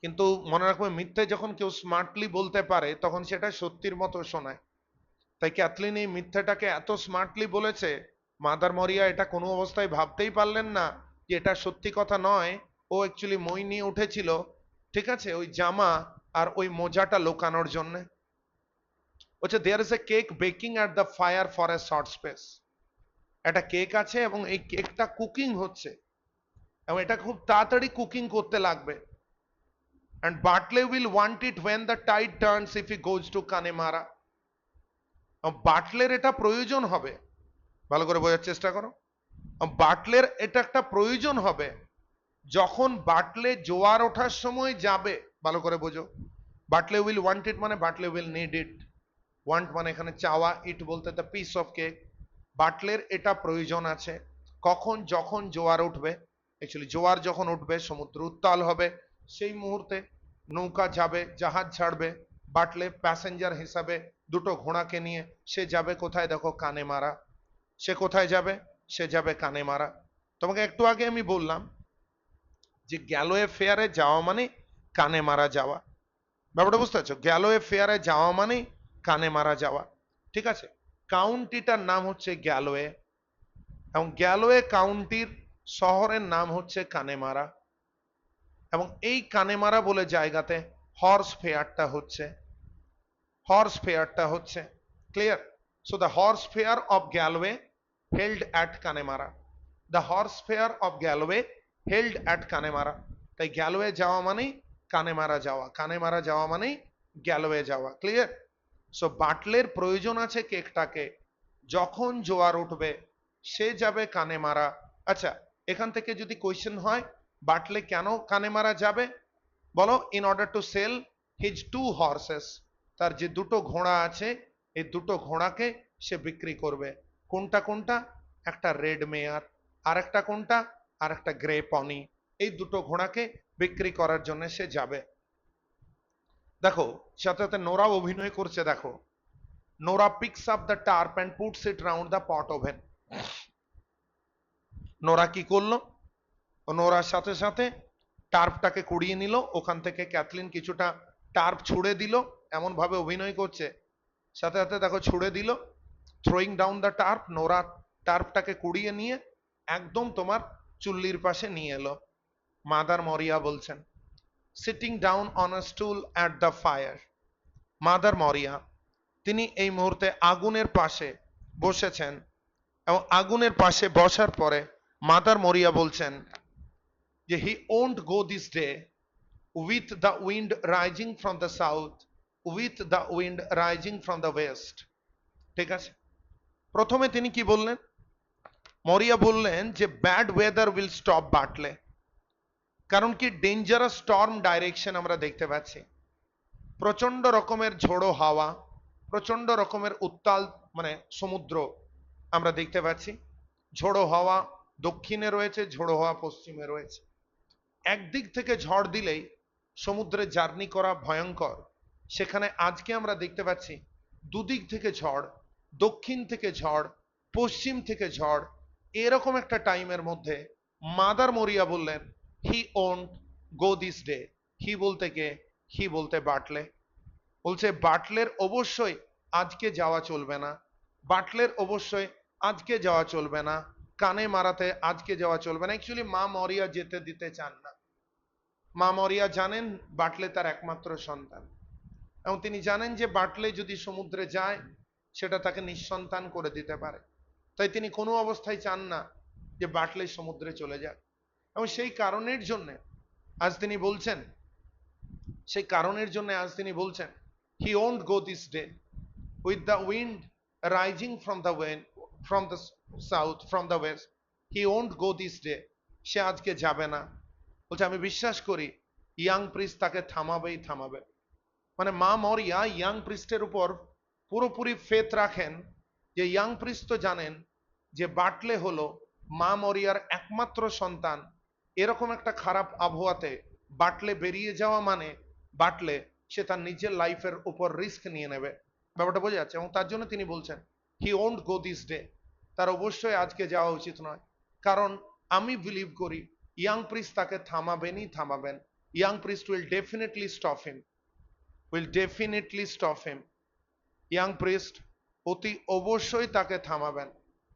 কিন্তু মনে রাখবে, মিথ্যে যখন কেউ স্মার্টলি বলতে পারে তখন সেটা সত্যির মতো শোনায়। তাই ক্যাথলিন এই মিথ্যেটাকে এত স্মার্টলি বলেছে, মাদার মরিয়া এটা কোনো অবস্থায় ভাবতেই পারলেন না যে এটা সত্যি কথা নয়। ও অ্যাকচুয়ালি মই নিয়ে উঠেছিল, ঠিক আছে, ওই জামা আর ওই মোজাটা লোকানোর জন্য। বলছে there is a cake baking at the fire for a short space. একটা কেক আছে এবং এই কেকটা কুকিং হচ্ছে, এবং এটা খুব তাড়াতাড়ি কুকিং করতে লাগবে। and Bartley will want it when the tide turns if he goes to Connemara. বাটলের এটা প্রয়োজন হবে, ভালো করে বোঝার চেষ্টা করো। বাটলের এটা একটা প্রয়োজন হবে যখন বাটলে জোয়ার ওঠার সময় যাবে। ভালো করে বোঝো, বাটলে উইল ওয়ান্ট ইট মানে বাটলে উইল নিড ইট। ওয়ান্ট মানে এখানে চাওয়া, ইট বলতে দ্য পিস অফ কেক। বাটলের এটা প্রয়োজন আছে কখন? যখন জোয়ার উঠবে। অ্যাকচুয়ালি জোয়ার যখন উঠবে, সমুদ্র উত্তাল হবে, সেই মুহূর্তে নৌকা যাবে, জাহাজ ছাড়বে, বাটলে প্যাসেঞ্জার হিসাবে দুটো ঘোড়াকে নিয়ে সে যাবে কোথায়? দেখো, কানেমারা। সে কোথায় যাবে? সে যাবে কানেমারা। তোমাকে একটু আগে আমি বললাম যে গ্যালোয়ে ফেয়ারে যাওয়া মানে কানে মারা যাওয়া। ব্যাপারটা বুঝতে পারছো? গ্যালোয়ে ফেয়ারে যাওয়া মানে কানে মারা যাওয়া, ঠিক আছে? কাউন্টিটার নাম হচ্ছে গ্যালোয়ে, এবং গ্যালোয়ে কাউন্টির শহরের নাম হচ্ছে কানেমারা, এবং এই কানেমারা বলে জায়গাতে হর্স ফেয়ারটা হচ্ছে। হর্স ফেয়ারটা হচ্ছে, clear? So the horse fair of Galway held at Connemara. The horse fair of Galway held at Connemara. তাই গ্যালোয়ে যাওয়া মানেই কানেমারা যাওয়া, কানেমারা যাওয়া মানেই গ্যালোয়ে যাওয়া, ক্লিয়ার? সো বাটলের প্রয়োজন আছে কেকটাকে, যখন জোয়ার উঠবে সে যাবে কানেমারা। আচ্ছা, এখান থেকে যদি কোয়েশ্চেন হয়, বাটলে কেন কানেমারা যাবে? বলো, in order to sell his two horses. তার যে দুটো ঘোড়া আছে, এই দুটো ঘোড়াকে সে বিক্রি করবে। কোনটা কোনটা? একটা রেড মেয়ার, আর একটা কোনটা? আর একটা গ্রে পনি। এই দুটো ঘোড়াকে বিক্রি করার জন্য সে যাবে। দেখো, সাথে সাথে নোরাও অভিনয় করছে। দেখো, Nora peaks up the turf and puts it round the pot oven. Nora কি করলো? নোরার সাথে সাথে টার্পটাকে কুড়িয়ে নিল, ওখান থেকে ক্যাথলিন কিছুটা টার্প ছুড়ে দিল, এমন ভাবে অভিনয় করছে, সাথে সাথে দেখো ছুড়ে দিল, throwing down the tarp. Nora টার্পটাকে কুড়িয়ে নিয়ে একদম তোমার চুল্লির পাশে নিয়ে এলো। মাদার মরিয়া বলছেন, sitting down on a stool at the fire. Mother Maurya তিনি এই মুহূর্তে আগুনের পাশে বসেছেন, এবং আগুনের পাশে বসার পরে মাদার মরিয়া বলছেন যে হি won't go this day with the wind rising from the south, with the wind rising from the West. ঠিক আছে, প্রথমে তিনি কি বললেন? মরিয়া বললেন যে ব্যাড ওয়েদার উইল স্টপ বাটলে। কারণ কি? ডেঞ্জারাস স্টর্ম ডাইরেকশন আমরা দেখতে পাচ্ছি, প্রচন্ড রকমের ঝোড়ো হাওয়া, প্রচন্ড রকমের উত্তাল মানে সমুদ্র আমরা দেখতে পাচ্ছি। ঝোড়ো হাওয়া দক্ষিণে রয়েছে, ঝোড়ো হাওয়া পশ্চিমে রয়েছে। একদিক থেকে ঝড় দিলেই সমুদ্রে জার্নি করা ভয়ঙ্কর, সেখানে আজকে আমরা দেখতে পাচ্ছি দুদিক থেকে ঝড়, দক্ষিণ থেকে ঝড়, পশ্চিম থেকে ঝড়। এরকম একটা টাইমের মধ্যে মাদার মরিয়া বললেন he won't go this day. He বলতে কে? হি বলতে বাটলে। বলছে বাটলের অবশ্যই আজকে যাওয়া চলবে না, বাটলের অবশ্যই আজকে যাওয়া চলবে না, কানে মারাতে আজকে যাওয়া চলবে না। অ্যাকচুয়ালি মা মরিয়া যেতে দিতে চান না। মা মরিয়া জানেন বাটলে তার একমাত্র সন্তান, এবং তিনি জানেন যে বাটলে যদি সমুদ্রে যায় সেটা তাকে নিঃসন্তান করে দিতে পারে। তাই তিনি কোনো অবস্থায় চান না যে বাটলে সমুদ্রে চলে যাক। এবং সেই কারণের জন্য আজ তিনি বলছেন, সেই কারণের জন্য আজ তিনি বলছেন he won't go this day with the wind rising from the when from the south from the west. He won't go this day, সে আজকে যাবে না। বলছে আমি বিশ্বাস করি ইয়াং প্রিস্ট তাকে থামাবেই থামাবে। মানে মা মরিয়া ইয়াং প্রিস্টের উপর পুরোপুরি ফেথ রাখেন, যে ইয়াং প্রিস্ট তো জানেন যে বাটলে হলো মা মরিয়ার একমাত্র সন্তান। এরকম একটা খারাপ আবহাওয়াতে বাটলে বেরিয়ে যাওয়া মানে বাটলে সে তার নিজের লাইফের উপর রিস্ক নিয়ে নেবে। ব্যাপারটা বোঝা যাচ্ছে? এবং তার জন্য তিনি বলছেন he won't go this day, তার অবশ্যই আজকে যাওয়া উচিত নয়। কারণ আমি বিলিভ করি ইয়াং প্রিস্ট তাকে থামাবেনই থামাবেন। Young priest will definitely stop him, will definitely stop him. Young priest অতি অবশ্যই তাকে থামাবেন।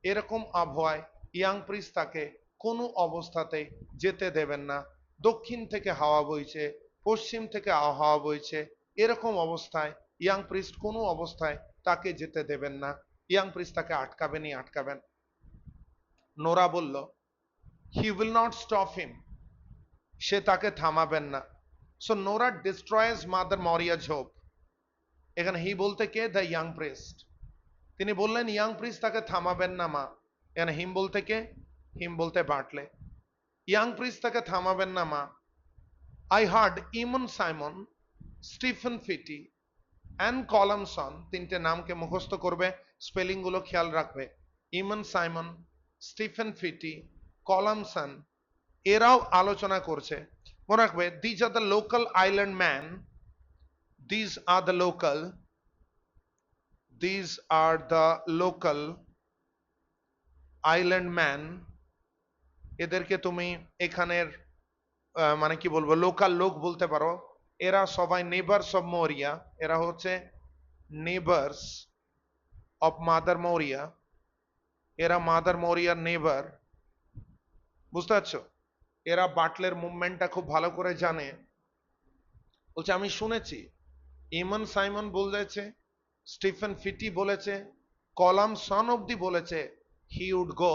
এরকম আবহাওয়ায় ইয়াং প্রিস্ট তাকে কোনো অবস্থাতেই যেতে দেবেন না। দক্ষিণ থেকে হাওয়া বইছে, পশ্চিম থেকে হাওয়া বইছে, এরকম অবস্থায় ইয়াং প্রিস্ট কোনো অবস্থায় তাকে যেতে দেবেন না। ইয়াং প্রিস্ট তাকে আটকাবেনই আটকাবেন। নোরা বলল he will not stop him, সে তাকে থামাবেন না। So Nora destroys mother Maurya's hope. এখানে হি বলতে কে? The young priest. তিনি বললেন ইয়াং প্রিস্ট তাকে থামাবেন না মা। এখানে হিম বলতে কে? হিম বলতে বাটলে। ইয়াং প্রিস্ট তাকে থামাবেন না মা। I heard Eamon Simon, Stephen Pheety and Colum Shawn, তিনটে নামকে মুখস্থ করবে, স্পেলিং গুলো খেয়াল রাখবে। ইমন সাইমন, স্টিফেন ফিটি, কলামসন, এরাও আলোচনা করছে। মনে রাখবে these are the local island man, these are the local, these are the local island man। এদেরকে তুমি এখানের মানে কি বলবো, লোকাল লোক বলতে পারো। এরা সবাই নেবার্স অফ মরিয়া, এরা হচ্ছে নেবার্স অফ মাদার মরিয়া, এরা মাদার মরিয়ার নেবার। বুঝতে পারছো? এরা বাটলের মুভমেন্টটা খুব ভালো করে জানে। বলছে আমি শুনেছি ইমন সাইমন বলেছে, স্টিফেন ফিটি বলেছে, কলাম সন অব্দি বলেছে হি উড গো।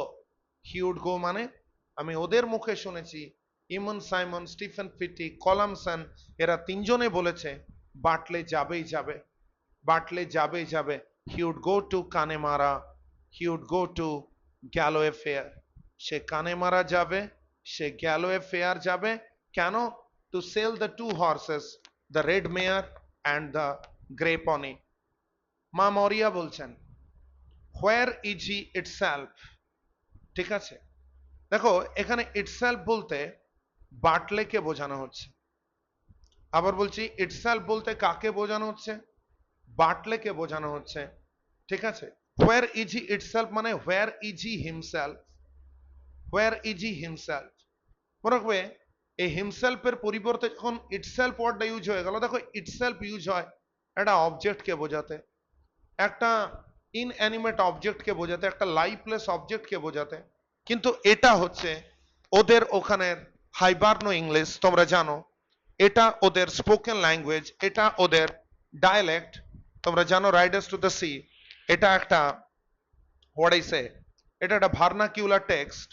হি উড গো মানে আমি ওদের মুখে শুনেছি, ইমন সাইমন, স্টিফেন ফিটি, কলামসন, এরা তিনজনে বলেছে বাটলে যাবেই যাবে, বাটলে যাবেই যাবে। He would go to Connemara, he would go to Galway fair. সে কানেমারা যাবে, সে গ্যালোয়ে ফেয়ার যাবে। কেন? To sell the two horses, the red mare and the grey pony. মা মরিয়া বলছেন হোয়ার ইজ হি ইটসেলফ। ঠিক আছে, দেখো এখানে ইটসেলফ বলতে বাটলেকে বোঝানো হচ্ছে। আবার বলছি ইটসেলফ বলতে কাকে বোঝানো হচ্ছে? বাটলেকে বোঝানো হচ্ছে। ঠিক আছে, হোয়ার ইজ হি ইটসেলফ মানে where is he himself, where is he himself. মনে রাখবে এই হিমসেলফের পরিবর্তে যখন ইটসেলফ ওয়ার্ডটা ইউজ হয়ে গেল, দেখো ইটসেলফ ইউজ হয় একটা অবজেক্টকে বোঝাতে, একটা ইনঅ্যানিমেট অবজেক্টকে বোঝাতে, একটা লাইফলেস অবজেক্টকে বোঝাতে। কিন্তু এটা হচ্ছে ওদের ওখানের হাইবার্নো ইংলিশ, তোমরা জানো এটা ওদের স্পোকেন ল্যাঙ্গুয়েজ, এটা ওদের ডায়ালেক্ট। তোমরা জানো রাইডার্স টু দ্য সি, এটা একটা হোয়াট আই সে, এটা একটা ভার্নাকিউলার টেক্সট।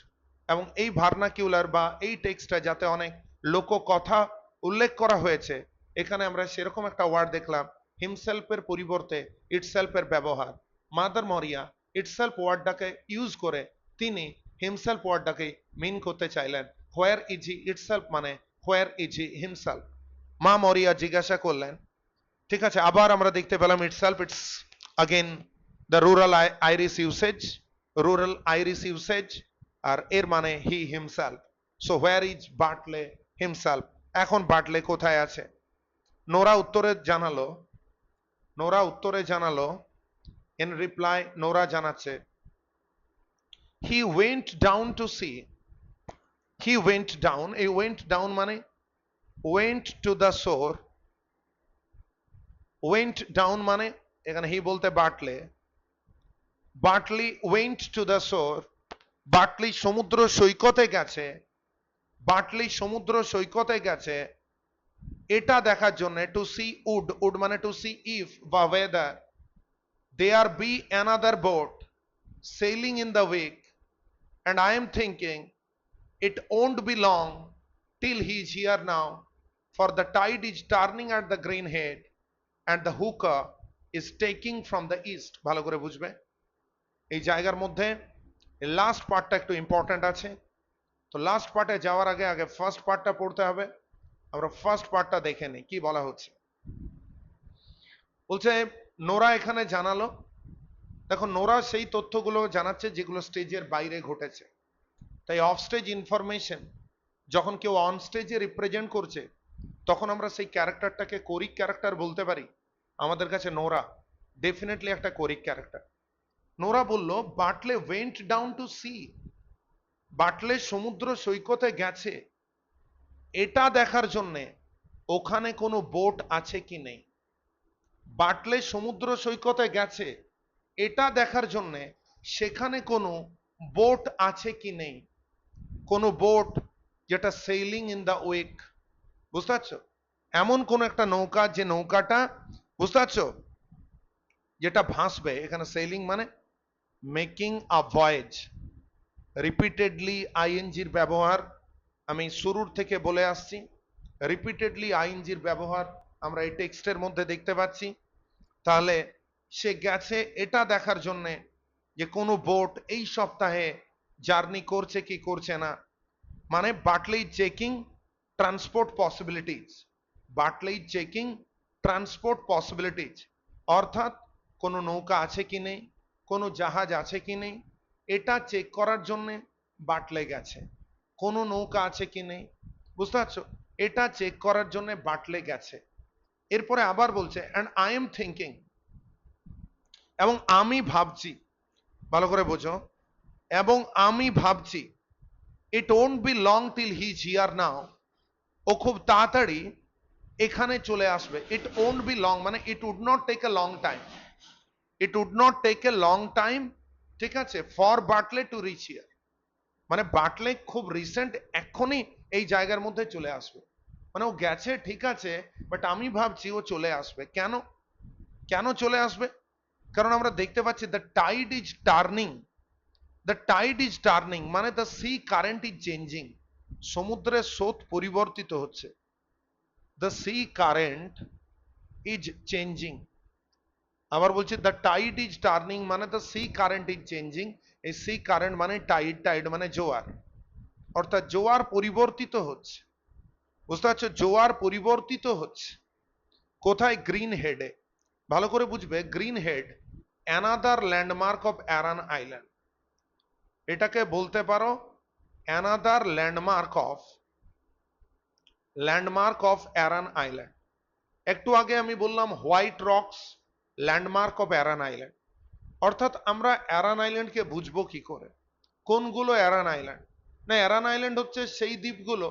এবং এই ভার্নাকিউলার বা এই টেক্সটটা যাতে অনেক লোককথা উল্লেখ করা হয়েছে, এখানে আমরা সেরকম একটা ওয়ার্ড দেখলাম হিমসেলফের পরিবর্তে ইটসেলফের ব্যবহার। মাদার মরিয়া ইটসেলফ ওয়ার্ডটাকে ইউজ করে তিনি হিমসেলফ ওয়ার্ডটাকে মিন করতে চাইলেন। হোয়ার ইজ হি ইটসেলফ মানে হোয়ার ইজ হি হিমসেলফ। মা মরিয়া জিজ্ঞাসা করলেন। ঠিক আছে, আবার আমরা দেখতে পেলাম itself, it's again the rural Irish usage, rural Irish usage, আর এর মানে he himself. So where is Bartley himself. এখন বাটলে কোথায় আছে? নোরা উত্তরে জানালো, নোরা উত্তরে জানালো, ইন রিপ্লাই নোরা জানাচ্ছে he went down to sea, he went down, এই ওয়েন্ট ডাউন মানে went to the shore. Went down মানে এখানে হি বলতে Bartley, Bartley went to the shore, Bartley সমুদ্র সৈকতে গেছে, বাটলি সমুদ্র সৈকতে গেছে এটা দেখার জন্য, টু সি উড, উড মানে টু সি ইফ বা weather there be another boat sailing in the wake, and I am thinking it won't be long till he is here now, for the tide is turning at the green head and the hooker is taking from the east. ভালো করে বুঝবে এই জায়গার মধ্যে last পার্টটা একটু important আছে। তো লাস্ট পার্টে যাওয়ার আগে আগে ফার্স্ট পার্টটা পড়তে হবে। আমরা ফার্স্ট পার্টটা দেখে নিই কি বলা হচ্ছে। বলছে নোরা এখানে জানালো, দেখো নোরা সেই তথ্যগুলো জানাচ্ছে যেগুলো স্টেজের বাইরে ঘটেছে। তাই অফ স্টেজ ইনফরমেশন যখন কেউ অন স্টেজে রিপ্রেজেন্ট করছে তখন আমরা সেই ক্যারেক্টারটাকে কোরিক ক্যারেক্টার বলতে পারি। আমাদের কাছে নোরা ডেফিনেটলি একটা কোরিক ক্যারেক্টার। নোরা বলল বাটলে ওয়েন্ট ডাউন টু সি, বাটলে সমুদ্র সৈকতে গেছে এটা দেখার জন্যে ওখানে কোনো বোট আছে কি নেই। বাটলে সমুদ্র সৈকতে গেছে এটা দেখার জন্যে সেখানে কোনো বোট আছে কি নেই, কোনো বোট যেটা সেইলিং ইন দ্য ওয়েক, বুঝতে পারছো? এমন কোন একটা নৌকা যে নৌকাটা, বুঝতে পারছো, যেটা ভাসবে। এখানে সেইলিং মানে মেকিং আ ভয়েজ। রিপিটেডলি আইএনজির ব্যবহার আমি শুরুর থেকে বলে আসছি। রিপিটেডলি আইএনজির ব্যবহার আমরা এই টেক্সটের মধ্যে দেখতে পাচ্ছি। তাহলে সে গেছে এটা দেখার জন্যে যে কোনো বোট এই সপ্তাহে জার্নি করছে কি করছে না, মানে বাটলি checking transport possibilities, বাটলি checking transport possibilities, অর্থাৎ কোনো নৌকা আছে কি নেই, কোনো জাহাজ আছে কি নেই এটা চেক করার জন্যে বাটলে গেছে। কোনো নৌকা আছে কি নেই, বুঝতে পারছো, এটা চেক করার জন্য বাটলে গেছে। এরপরে আবার বলছে অ্যান্ড আই এম থিঙ্কিং, এবং আমি ভাবছি, ভালো করে বোঝো, এবং আমি ভাবছি it won't be long till he is here now, ও খুব তাড়াতাড়ি এখানে চলে আসবে। ইট ওন্ট বি লং মানে it would not take a long time, it would not take a long time, ঠিক আছে, for Bartley to reach here, মানে বাটলে খুব রিসেন্ট এক্ষুনি এই জায়গার মধ্যে চলে আসবে। মানে ও গেছে ঠিক আছে, বাট আমি ভাবছি ও চলে আসবে। কেন, কেন চলে আসবে? কারণ আমরা দেখতে পাচ্ছি the tide is turning, the tide is turning মানে the sea current is changing, সমুদ্রের স্রোত পরিবর্তিত হচ্ছে। The sea current is changing, আবার বলছি দ্য টাইড ইজ টার্নিং মানে the sea current is changing. এই সি কারেন্ট মানে টাইড, টাইড মানে জোয়ার, অর্থাৎ জোয়ার পরিবর্তিত হচ্ছে, বুঝতে পারছো, জোয়ার পরিবর্তিত হচ্ছে। কোথায়? গ্রিন হেডে। ভালো করে বুঝবে, Green Head another landmark of Aran Island, এটাকে বলতে পারো another landmark of Aran Island. একটু আগে আমি বললাম White Rocks landmark of Aran Island, অর্থাৎ আমরা অ্যারান আইল্যান্ডকে বুঝবো কি করে? কোনগুলো অ্যারান আইল্যান্ড? না, অ্যারান আইল্যান্ড হচ্ছে সেই দ্বীপগুলো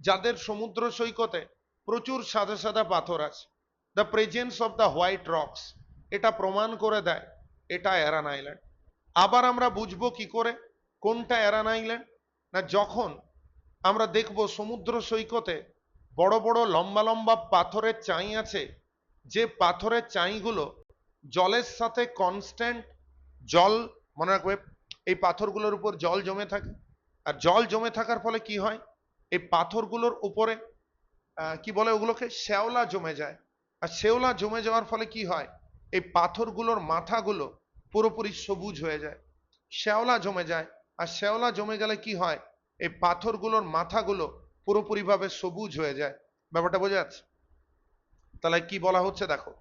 যাদের সমুদ্র সৈকতে প্রচুর সাদা সাদা পাথর আছে। The presence of the white rocks এটা প্রমাণ করে দেয় এটা অ্যারান আইল্যান্ড। আবার আমরা বুঝবো কি করে কোনটা অ্যারান আইল্যান্ড? না, যখন আমরা দেখব সমুদ্র সৈকতে বড় বড় লম্বা লম্বা পাথরের চাই আছে, যে পাথরের চাইগুলো জলের সাথে কনস্ট্যান্ট, জল, মনে রাখবে এই পাথরগুলোর উপর জল জমে থাকে, আর জল জমে থাকার ফলে কি হয়, এই পাথরগুলোর উপরে কি বলে ওগুলোকে, শ্যাওলা জমে যায়। আর শ্যাওলা জমে যাওয়ার ফলে কি হয়, এই পাথরগুলোর মাথাগুলো পুরোপুরি সবুজ হয়ে যায়। শ্যাওলা জমে যায়, আর শ্যাওলা জমে গেলে কি হয়, এই পাথরগুলোর মাথাগুলো পুরোপুরিভাবে সবুজ হয়ে যায়। ব্যাপারটা বোঝা যাচ্ছে? তাহলে কি বলা হচ্ছে দেখো,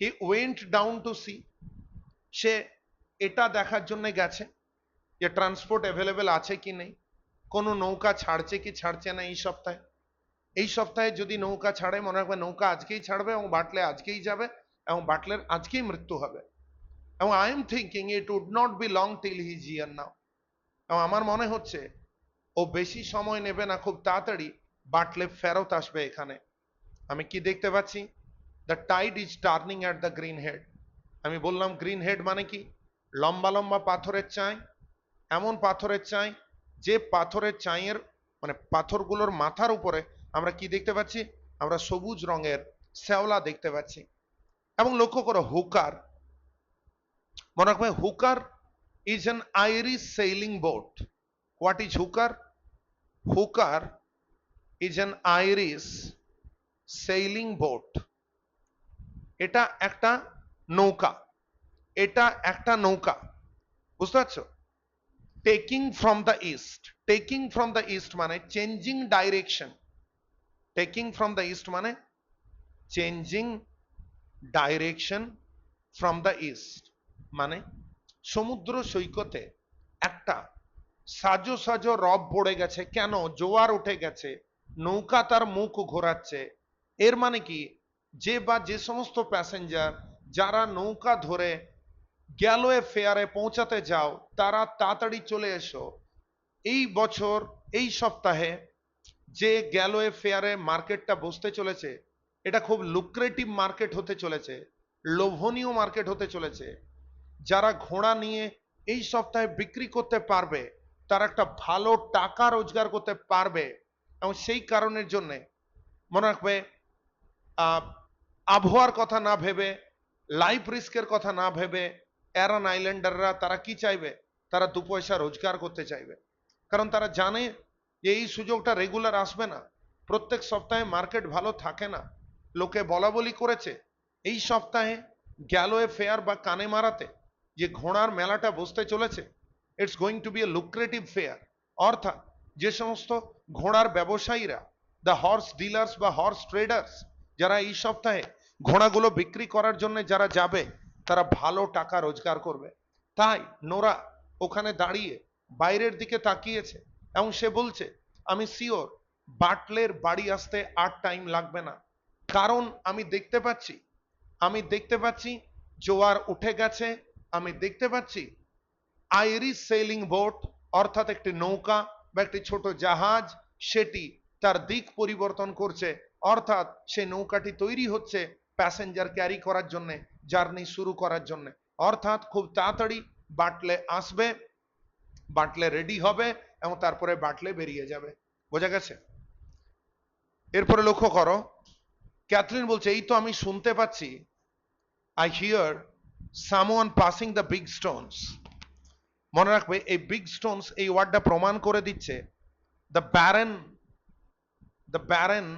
he went down to sea, সে এটা দেখার জন্য গেছে যে ট্রান্সপোর্ট অ্যাভেলেবেল আছে কি নেই, কোনো নৌকা ছাড়ছে কি ছাড়ছে না এই সপ্তাহে। এই সপ্তাহে যদি নৌকা ছাড়ে, মনে রাখবে নৌকা আজকেই ছাড়বে এবং বাটলে আজকেই যাবে এবং বাটলের আজকেই মৃত্যু হবে। এবং I am thinking it would not be long till he is here now, এবং আমার মনে হচ্ছে ও বেশি সময় নেবে না, খুব তাড়াতাড়ি বাটলে ফেরত আসবে এখানে। আমি কি দেখতে পাচ্ছি? The tide is turning at the green head. আমি বললাম গ্রিন হেড মানে কি? লম্বা লম্বা পাথরের চাই, এমন পাথরের চাই যে পাথরের চাইয়ের মানে পাথরগুলোর মাথার উপরে আমরা কি দেখতে পাচ্ছি? আমরা সবুজ রঙের শ্যাওলা দেখতে পাচ্ছি। এবং লক্ষ্য করো হুকার, মনে রাখবে hooker is an Irish sailing boat. What is hooker? Hooker is an Irish sailing boat. এটা একটা নৌকা, এটা একটা নৌকা, বুঝতে পারছো? Taking from the east, taking from the east মানে changing direction. Taking from the east মানে changing direction from the east, মানে সমুদ্র সৈকতে একটা সাজো সাজো রব পড়ে গেছে। কেন? জোয়ার উঠে গেছে, নৌকা তার মুখ ঘোরাচ্ছে। এর মানে কি? যে বা যে সমস্ত প্যাসেঞ্জার যারা নৌকা ধরে গ্যালোয়ে ফেয়ারে পৌঁছাতে যাও, তারা তাড়াতাড়ি চলে এসো। এই বছর এই সপ্তাহে যে গ্যালোয়ে ফেয়ারে মার্কেটটা বসতে চলেছে, এটা খুব লুক্রেটিভ মার্কেট হতে চলেছে, লোভনীয় মার্কেট হতে চলেছে। যারা ঘোড়া নিয়ে এই সপ্তাহে বিক্রি করতে পারবে, তারা একটা ভালো টাকা রোজগার করতে পারবে। এবং সেই কারণের জন্য মনে রাখবে, আহ, আবহাওয়ার কথা না ভেবে, লাইফ রিস্কের কথা না ভেবে অ্যারান আইল্যান্ডাররা তারা কি চাইবে? তারা দু পয়সা রোজগার করতে চাইবে। কারণ তারা জানে যে এই সুযোগটা রেগুলার আসবে না, প্রত্যেক সপ্তাহে মার্কেট ভালো থাকে না। লোকে বলা বলি করেছে এই সপ্তাহে গ্যালোয়ে ফেয়ার বা কানে মারাতে যে ঘোড়ার মেলাটা বসতে চলেছে, it's going to be a lucrative fair. অর্থাৎ যে সমস্ত ঘোড়ার ব্যবসায়ীরা, দ্য হর্স ডিলার্স বা হর্স ট্রেডার্স, যারা এই সপ্তাহে ঘোড়াগুলো বিক্রি করার জন্য যারা যাবে, তারা ভালো টাকা রোজগার করবে। তাই নোরা ওখানে দাঁড়িয়ে বাইরের দিকে তাকিয়েছে এবং সে বলছে আমি শিওর বাটলের বাড়ি আসতে আর টাইম লাগবে না। কারণ আমি দেখতে পাচ্ছি, আমি দেখতে পাচ্ছি জোয়ার উঠে গেছে। আমি দেখতে পাচ্ছি আইরিশ সেলিং বোট, অর্থাৎ একটি নৌকা বা একটি ছোট জাহাজ, সেটি তার দিক পরিবর্তন করছে। অর্থাৎ সেই নৌকাটি তৈরি হচ্ছে প্যাসেঞ্জার ক্যারি করার জন্য, জার্নি শুরু করার জন্য। অর্থাৎ খুব তাড়াতাড়ি বাটলে আসবে, বাটলে রেডি হবে এবং তারপরে বাটলে বেরিয়ে যাবে। বোঝা গেছে? এরপরে লক্ষ্য করো, ক্যাথরিন বলছে এই তো আমি শুনতে পাচ্ছি, I here someone passing the big Stones. মনে রাখবে এই বিগ স্টোনস এই ওয়ার্ডটা প্রমাণ করে দিচ্ছে the barren, the barren,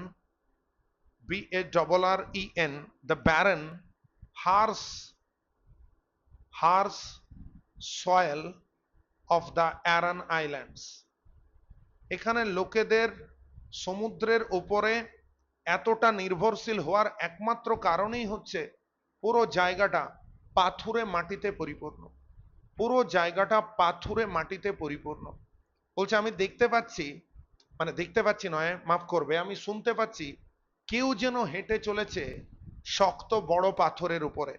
BARREN, the barren harsh, harsh soil of the Aran Islands. এখানে লোকেদের সমুদ্রের উপরে এতটা নির্ভরশীল হওয়ার একমাত্র কারণই হচ্ছে পুরো জায়গাটা পাথুরে মাটিতে পরিপূর্ণ, পুরো জায়গাটা পাথুরে মাটিতে পরিপূর্ণ। বলছে আমি দেখতে পাচ্ছি, মানে দেখতে পাচ্ছি নয়, মাফ করবে, আমি শুনতে পাচ্ছি কেউ যেন হেঁটে চলেছে শক্ত বড় পাথরের উপরে।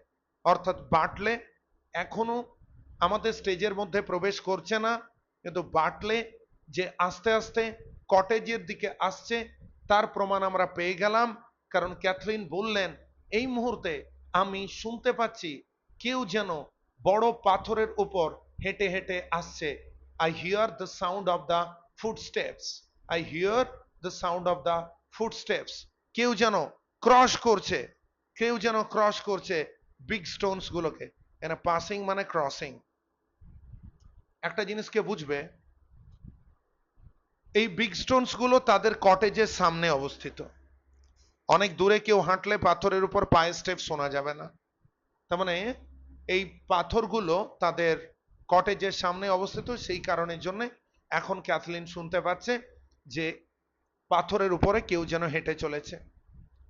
অর্থাৎ বাটলে এখনো আমাদের স্টেজের মধ্যে প্রবেশ করছে না, কিন্তু বাটলে যে আস্তে আস্তে কটেজের দিকে আসছে তার প্রমাণ আমরা পেয়ে গেলাম। কারণ ক্যাথরিন বললেন এই মুহূর্তে আমি শুনতে পাচ্ছি কেউ যেন বড় পাথরের উপর হেঁটে হেঁটে আসছে। I here the sound of the footsteps, I here the sound of the footsteps. কেউ যেন ক্রস করছে, কেউ যেন ক্রস করছে বিগ স্টোনস গুলোকে। এখানে পাসিং মানে ক্রসিং। একটা জিনিসকে বুঝবে, এই বিগ স্টোনস গুলো তাদের কটেজের সামনে অবস্থিত। অনেক দূরে কেউ হাঁটলে পাথরের উপর পায়ের স্টেপ শোনা যাবে না। তার মানে এই পাথরগুলো তাদের কটেজের সামনে অবস্থিত, সেই কারণের জন্য এখন ক্যাথলিন শুনতে পাচ্ছে যে পাথরের উপরে কেউ যেন হেঁটে চলেছে।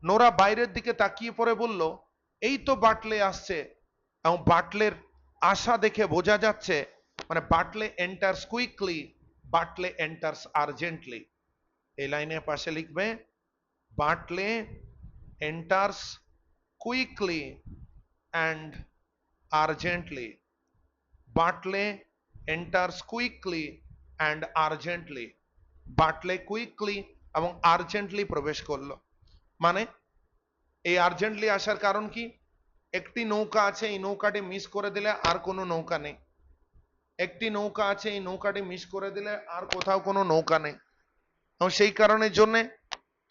নোরা বাইরের দিকে তাকিয়ে পড়ে বলল এই তো বাটলে আসছে। এবং বাটলের আশা দেখে বোঝা যাচ্ছে, মানে Bartley enters quickly, Bartley enters urgently. এই লাইনের পাশে লিখবে Bartley enters quickly and urgently. Bartley enters quickly and urgently. Bartley quickly এবং আর্জেন্টলি প্রবেশ করলো। মানে এই আর্জেন্টলি আসার কারণ কি? একটি নৌকা আছে, এই নৌকাটি মিস করে দিলে আর কোনো নৌকা নেই। একটি নৌকা আছে, এই নৌকাটি মিস করে দিলে আর কোথাও কোনো নৌকা নেই, এবং সেই কারণের জন্য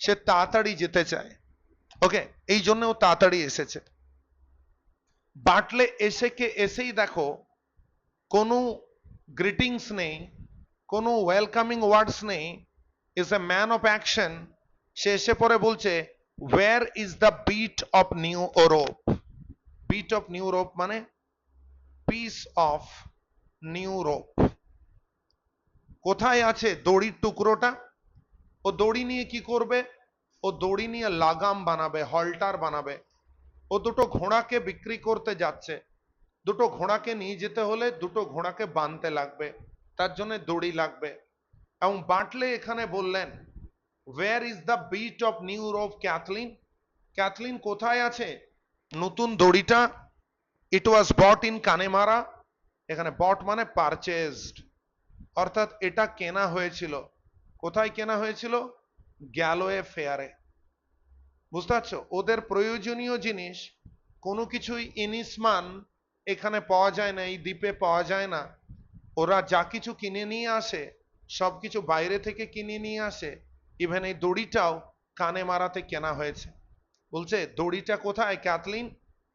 সে তাড়াতাড়ি যেতে চায়। ওকে, এই জন্য ও তাড়াতাড়ি এসেছে। বাটলে এসেই দেখো কোনো গ্রিটিংস নেই, কোনো ওয়েলকামিং ওয়ার্ডস নেই, is a man of action. সে এসে পরে বলছে, where is the bit of new rope? Bit of new rope মানে পিস অফ নিউ ইউরোপ। কোথায় আছে দড়ির টুকরোটা? ও দড়ি নিয়ে কি করবে? ও দড়ি নিয়ে লাগাম বানাবে, হল্টার বানাবে। ও দুটো ঘোড়াকে বিক্রি করতে যাচ্ছে। দুটো ঘোড়াকে নিয়ে যেতে হলে দুটো ঘোড়াকে বাঁধতে লাগবে, তার জন্য দড়ি লাগবে। এবং বাটলে এখানে বললেন, where is the bit of new rope Kathleen? Kathleen কোথায় আছে নতুন দড়িটা? It was bought in Connemara. এখানে বট মানে পারচেজড, অর্থাৎ এটা কেনা হয়েছিল। কোথায় কেনা হয়েছিল? গ্যালোয়ে ফেয়ারে। বুঝতে পারছো? ওদের প্রয়োজনীয় জিনিস কোনো কিছুই ইনিসমান এখানে পাওয়া যায় না, এই দ্বীপে পাওয়া যায় না। ওরা যা কিছু কিনে নিয়ে আসে সবকিছু বাইরে থেকে কিনে নিয়ে আসে। ইভেন এই দড়িটাও কানে মারাতে কেনা হয়েছে। বলছে দড়িটা কোথায় ক্যাথলিন?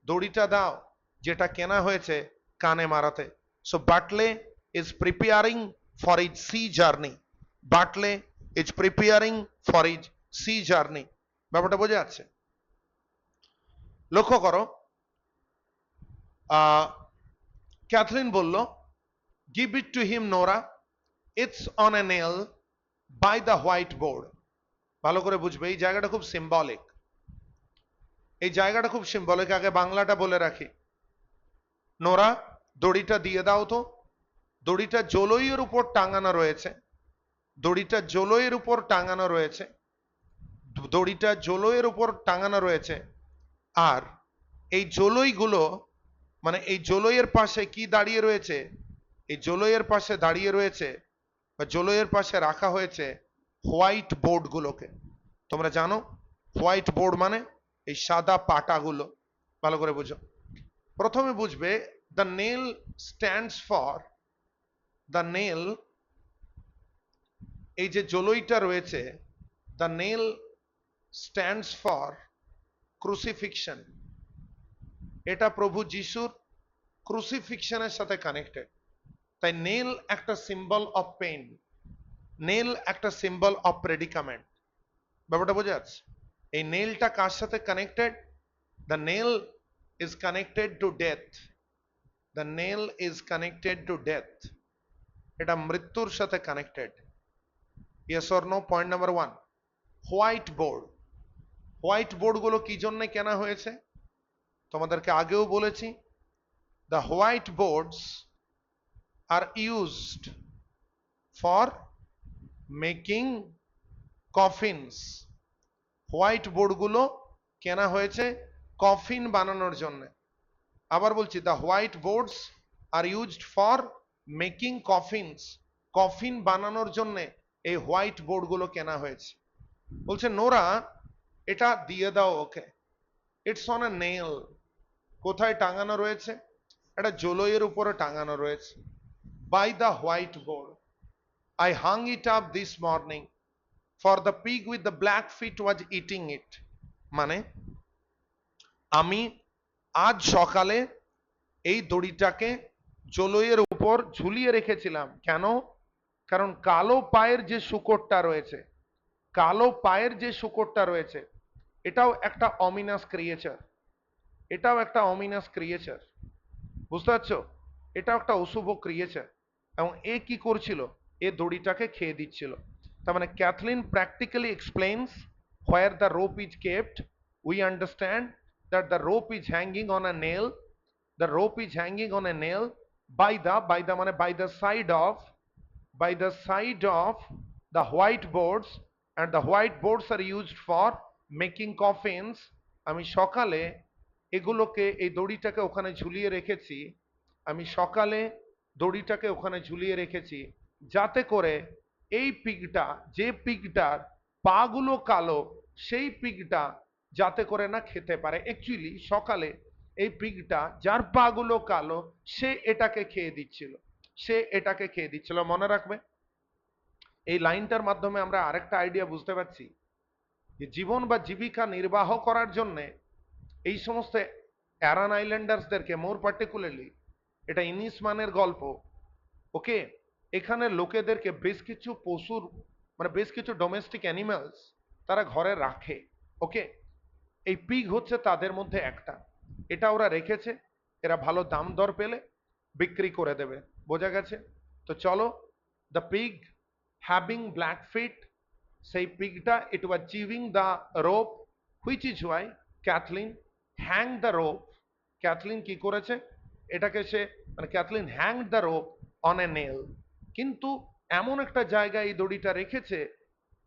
দড়িটা দাও যেটা কেনা হয়েছে কানে মারাতে। So Bartley is preparing for his sea journey. Bartley is preparing for his sea journey. ব্যাপারটা বোঝা যাচ্ছে? লক্ষ্য করো, ক্যাথলিন বলল, give it to him Nora, it's on a nail by the white board. ভালো করে বুঝবে, এই জায়গাটা খুব সিম্বলিক। এই জায়গাটা খুব সিম্বলিক। আগে বাংলাটা বলে রাখি। নোরা, দড়িটা দিয়ে দাও তো। দড়িটা জলইয়ের উপর টাঙানো রয়েছে। দড়িটা জলইয়ের উপর টাঙানো রয়েছে। দড়িটা জলইয়ের উপর টাঙানো রয়েছে। আর এই জলইগুলো, মানে এই জলইয়ের পাশে কি দাঁড়িয়ে রয়েছে? এই জলইয়ের পাশে দাঁড়িয়ে রয়েছে বা জলইয়ের পাশে রাখা হয়েছে হোয়াইট বোর্ড গুলোকে। তোমরা জানো হোয়াইট বোর্ড মানে এই সাদা পাটাগুলো। ভালো করে বুঝো। প্রথমে বুঝবে, the nail stands for, the nail, এই যে জলইটা রয়েছে, the nail stands for crucifixion. এটা প্রভু যিশুর ক্রুসিফিকশনের সাথে কানেক্টেড। তাই নেল একটা সিম্বল অফ পেইন, নেল একটা সিম্বল অফ প্রেডিকামেন্ট। ব্যাপারটা বোঝা যাচ্ছে? এই নেলটা কার সাথে connected? The nail is connected to death. The nail is connected to death. এটা মৃত্যুর সাথে connected. Yes or no? Point number one. White board. White board গুলো কি জন্য কেনা হয়েছে? তোমাদেরকে আগেও বলেছি, the white boards are used for making coffins. White board গুলো কেনা হয়েছে কফিন বানানোর জন্য। আবার বলছি, the white boards are used for making coffins. Coffin বানানোর জন্য এই হোয়াইট বোর্ড গুলো কেনা হয়েছে। বলছে নোরা, এটা দিয়ে দাও ওকে। It's on a nail. কোথায় টাঙানো রয়েছে? এটা জলইয়ের উপরে টাঙানো রয়েছে। By the white board I hung it up this morning, for the pig with the black feet was eating it. মানে আমি আজ সকালে এই দড়িটাকে জলইয়ের উপর ঝুলিয়ে রেখেছিলাম। কেন? কারণ কালো পায়ের যে শুকরটা রয়েছে, কালো পায়ের যে শুকরটা রয়েছে, এটাও একটা অমিনাস ক্রিয়েচার। এটাও একটা অমিনাস ক্রিয়েচার। বুঝতে পারছো? এটাও একটা অশুভ ক্রিয়েচার। এবং এ কি করছিল? এ দড়িটাকে খেয়ে দিচ্ছিল। তার মানে Kathleen practically explains where the rope is kept. We understand that the rope is hanging on a nail. The rope is hanging on a nail by the মানে by the side of the white boards, and the white boards are used for making coffins. আমি সকালে এগুলোকে, এই দড়িটাকে ওখানে ঝুলিয়ে রেখেছি। আমি সকালে দড়িটাকে ওখানে ঝুলিয়ে রেখেছি যাতে করে এই পিগটা, যে পিগটার পাগুলো কালো, সেই পিগটা যাতে করে না খেতে পারে। অ্যাকচুয়ালি সকালে এই পিগটা যার পাগুলো কালো, সে এটাকে খেয়ে দিচ্ছিল, সে এটাকে খেয়ে দিচ্ছিল। মনে রাখবে, এই লাইনটার মাধ্যমে আমরা আরেকটা আইডিয়া বুঝতে পারছি যে জীবন বা জীবিকা নির্বাহ করার জন্য এই সমস্ত অ্যারান আইল্যান্ডার্সদেরকে, মোর পার্টিকুলারলি এটা ইনিসমানের গল্প, ওকে, এখানে লোকেদেরকে বেশ কিছু পশুর, মানে বেশ কিছু ডোমেস্টিক অ্যানিমালস তারা ঘরে রাখে, ওকে। এই পিগ হচ্ছে তাদের মধ্যে একটা। এটা ওরা রেখেছে, এরা ভালো দাম দর পেলে বিক্রি করে দেবে, বোঝা গেছে? তো চলো, the pig having black feet, সেই পিগটা it was chewing the rope, which is why Cathleen hang the rope. Cathleen কি করেছে এটাকে, সে মানে Cathleen hang the rope on a nail. কিন্তু এমন একটা জায়গায় এই দড়িটা রেখেছে,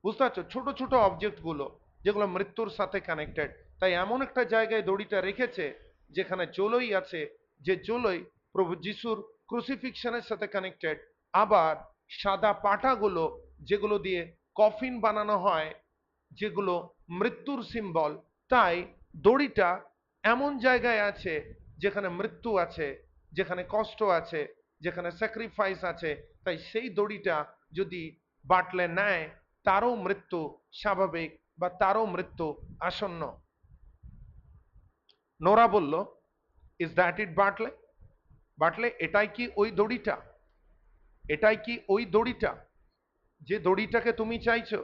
বুঝতে পারছো, ছোট ছোট অবজেক্ট গুলো যেগুলো মৃত্যুর সাথে কানেক্টেড, তাই এমন একটা জায়গায় দড়িটা রেখেছে যেখানে জলই আছে, যে জলই প্রভু যিশুর ক্রুসিফিকশনের সাথে কানেক্টেড। আবার সাদা পাটাগুলো যেগুলো দিয়ে কফিন বানানো হয়, যেগুলো মৃত্যুর সিম্বল, তাই দড়িটা এমন জায়গায় আছে যেখানে মৃত্যু আছে, যেখানে কষ্ট আছে, যেখানে স্যাক্রিফাইস আছে। তাই সেই দড়িটা যদি বাটলে নেয়, তারও মৃত্যু স্বাভাবিক বা তারও মৃত্যু আসন্ন। নোরা বলল, ইজ দ্যাট ইট বাটলে? বাটলে এটাই কি ওই দড়িটা? এটাই কি ওই দড়িটা যে দড়িটাকে তুমি চাইছো?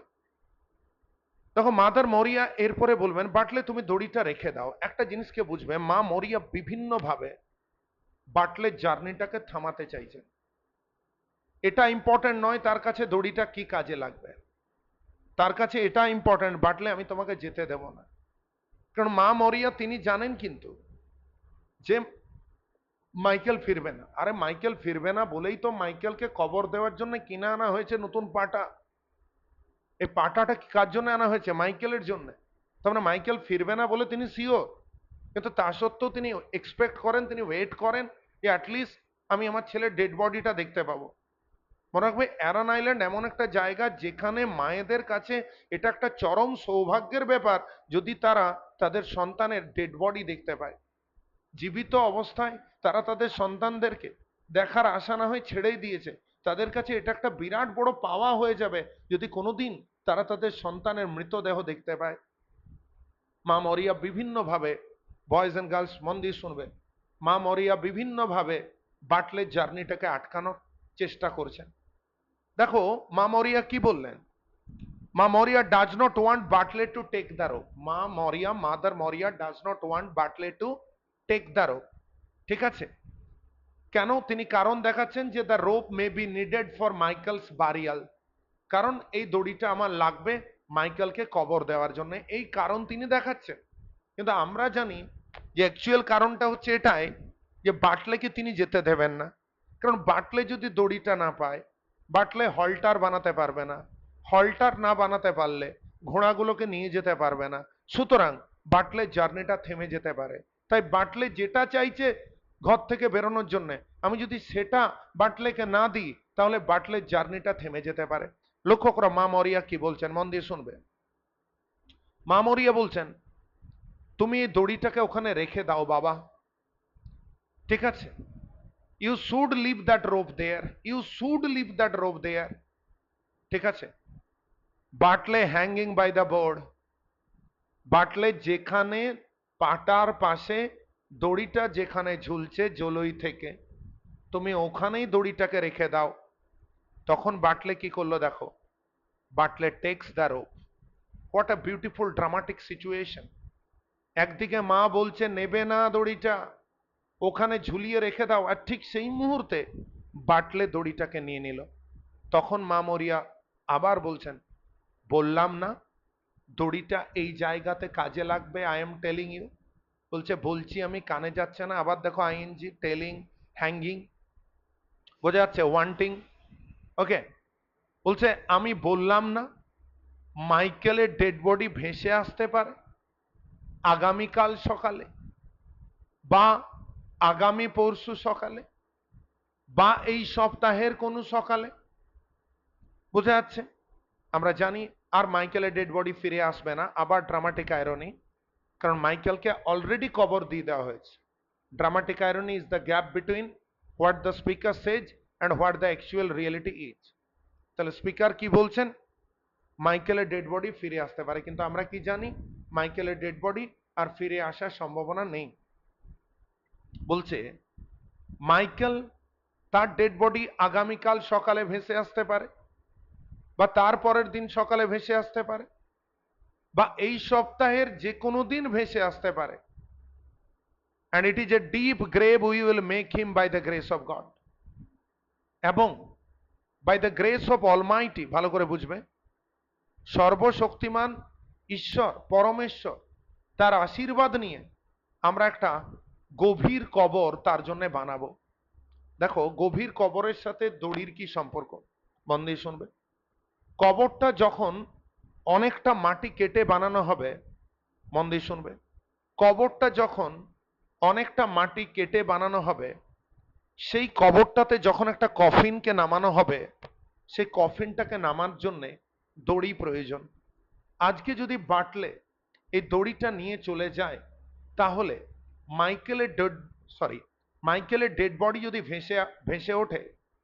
দেখো, মাদার মরিয়া এরপরে বলবেন, বাটলে তুমি দড়িটা রেখে দাও। একটা জিনিসকে বুঝবে, মা মরিয়া বিভিন্ন ভাবে বাটলের জার্নিটাকে থামাতে চাইছেন। এটা ইম্পর্টেন্ট নয় তার কাছে দড়িটা কি কাজে লাগবে, তার কাছে এটা ইম্পর্টেন্ট, বাটলে আমি তোমাকে যেতে দেব না। কারণ মা মরিয়া তিনি জানেন কিন্তু যে মাইকেল ফিরবে না। আরে মাইকেল ফিরবে না বলেই তো মাইকেলকে কবর দেওয়ার জন্য কিনে আনা হয়েছে নতুন পাটা। এই পাটাটা কার জন্য আনা হয়েছে? মাইকেলের জন্য। তার মানে মাইকেল ফিরবে না বলে তিনি শিওর, কিন্তু তা সত্ত্বেও তিনি এক্সপেক্ট করেন, তিনি ওয়েট করেন যে অ্যাটলিস্ট আমি আমার ছেলের ডেড বডিটা দেখতে পাবো। মনে রাখবে, অ্যারন আইল্যান্ড এমন একটা জায়গা যেখানে মায়েদের কাছে এটা একটা চরম সৌভাগ্যের ব্যাপার যদি তারা তাদের সন্তানের ডেড বডি দেখতে পায়। জীবিত অবস্থায় তারা তাদের সন্তানদেরকে দেখার আশা না হয় ছেড়েই দিয়েছে, তাদের কাছে এটা একটা বিরাট বড় পাওয়া হয়ে যাবে যদি কোনোদিন তারা তাদের সন্তানের মৃতদেহ দেখতে পায়। মা মরিয়া বিভিন্নভাবে, বয়েজ অ্যান্ড গার্লস মন দিয়ে শুনবে, মা মরিয়া বিভিন্নভাবে বাটলের জার্নিটাকে আটকানোর চেষ্টা করছেন। দেখো মা মরিয়া কি বললেন, মা Maurya does not want Bartley to take the rope. মা Maurya, mother Maurya does not want Bartley to take the rope. ঠিক আছে, কেন? তিনি কারণ দেখাচ্ছেন যে the rope may be needed for Michael's burial, কারণ এই দড়িটা আমার লাগবে মাইকেলকে কবর দেওয়ার জন্য, এই কারণ তিনি দেখাচ্ছেন। কিন্তু আমরা জানি যে অ্যাকচুয়াল কারণটা হচ্ছে এটাই যে বাটলেকে তিনি যেতে দেবেন না। কারণ বাটলে যদি দড়িটা না পায়, বাটলে হল্টার বানাতে পারবে না, হল্টার না বানাতে পারলে ঘোড়াগুলোকে নিয়ে যেতে পারবে না। সুতরাং বাটলের জার্নিটা থেমে যেতে পারে। তাই বাটলে যেটা চাইছে ঘর থেকে বেরোনোর জন্য, আমি যদি সেটা বাটলেকে না দিই তাহলে বাটলের জার্নিটা থেমে যেতে পারে। লক্ষ্য করো মা মরিয়া কি বলছেন, মন দিয়ে শুনবে। মা মরিয়া বলছেন, তুমি এই দড়িটাকে ওখানে রেখে দাও বাবা, ঠিক আছে? You should leave that rope there, you should leave that rope there, ঠিক আছে? Bartley hanging by the board, Bartley যেখানে পাটার পাশে দড়িটা যেখানে ঝুলছে জলই থেকে, তুমি ওখানেই দড়িটাকে রেখে দাও। তখন বাটলে কি করলো দেখো, Bartley takes the rope. What a beautiful dramatic situation. একদিকে মা বলছে নেবে না দড়িটা, ওখানে ঝুলিয়ে রেখে দাও, আর ঠিক সেই মুহূর্তে বাটলে দড়িটাকে নিয়ে নিল। তখন মা মরিয়া আবার বলছেন, বললাম না দড়িটা এই জায়গাতে কাজে লাগবে, আই এম টেলিং ইউ। বলছে বলছি আমি, কানে যাচ্ছে না। আবার দেখো আইএনজি, টেলিং, হ্যাঙ্গিং, বোঝা যাচ্ছে, ওয়ান্টিং, ওকে। বলছে আমি বললাম না মাইকেলের ডেড বডি ভেসে আসতে পারে আগামীকাল সকালে, বা আগামী পরশু সকালে, বা এই সপ্তাহের কোনো সকালে। বুঝা যাচ্ছে? আমরা জানি আর মাইকেলের ডেড বডি ফিরে আসবে না, আবার ড্রামাটিক আয়রনি, কারণ মাইকেলকে অলরেডি কবর দিয়ে দেওয়া হয়েছে। Dramatic irony is the gap between what the speaker Sage and what the actual reality is. তাহলে স্পিকার কি বলছেন? মাইকেলের ডেড বডি ফিরে আসতে পারে, কিন্তু আমরা কি জানি? মাইকেলের ডেড বডি আর ফিরে আসার সম্ভাবনা নেই। বলছে মাইকেল তার ডেড বডি আগামীকাল সকালে ভেসে আসতে পারে, বা তার পরের দিন সকালে ভেসে আসতে পারে, বা এই সপ্তাহের যে কোনো দিন ভেসে আসতে পারে। and it is a deep grave we will make him by the grace of God, এবং by the grace of Almighty, ভালো করে বুঝবে, সর্বশক্তিমান ঈশ্বর পরমেশ্বর তার আশীর্বাদ নিয়ে আমরা একটা গভীর কবর তার জন্য বানাবো। দেখো গভীর কবরের সাথে দড়ির কি সম্পর্ক, মন দিয়ে শুনবে। কবরটা যখন অনেকটা মাটি কেটে বানানো হবে, মন দিয়ে শুনবে, কবরটা যখন অনেকটা মাটি কেটে বানানো হবে, সেই কবরটাতে যখন একটা কফিনকে নামানো হবে, সেই কফিনটাকে নামার জন্যে দড়ি প্রয়োজন। আজকে যদি বাটলে এই দড়িটা নিয়ে চলে যায়, তাহলে মাইকেলের ডেড সরি মাইকেলের ডেড বডি যদি ভেসে ভেসে ওঠে,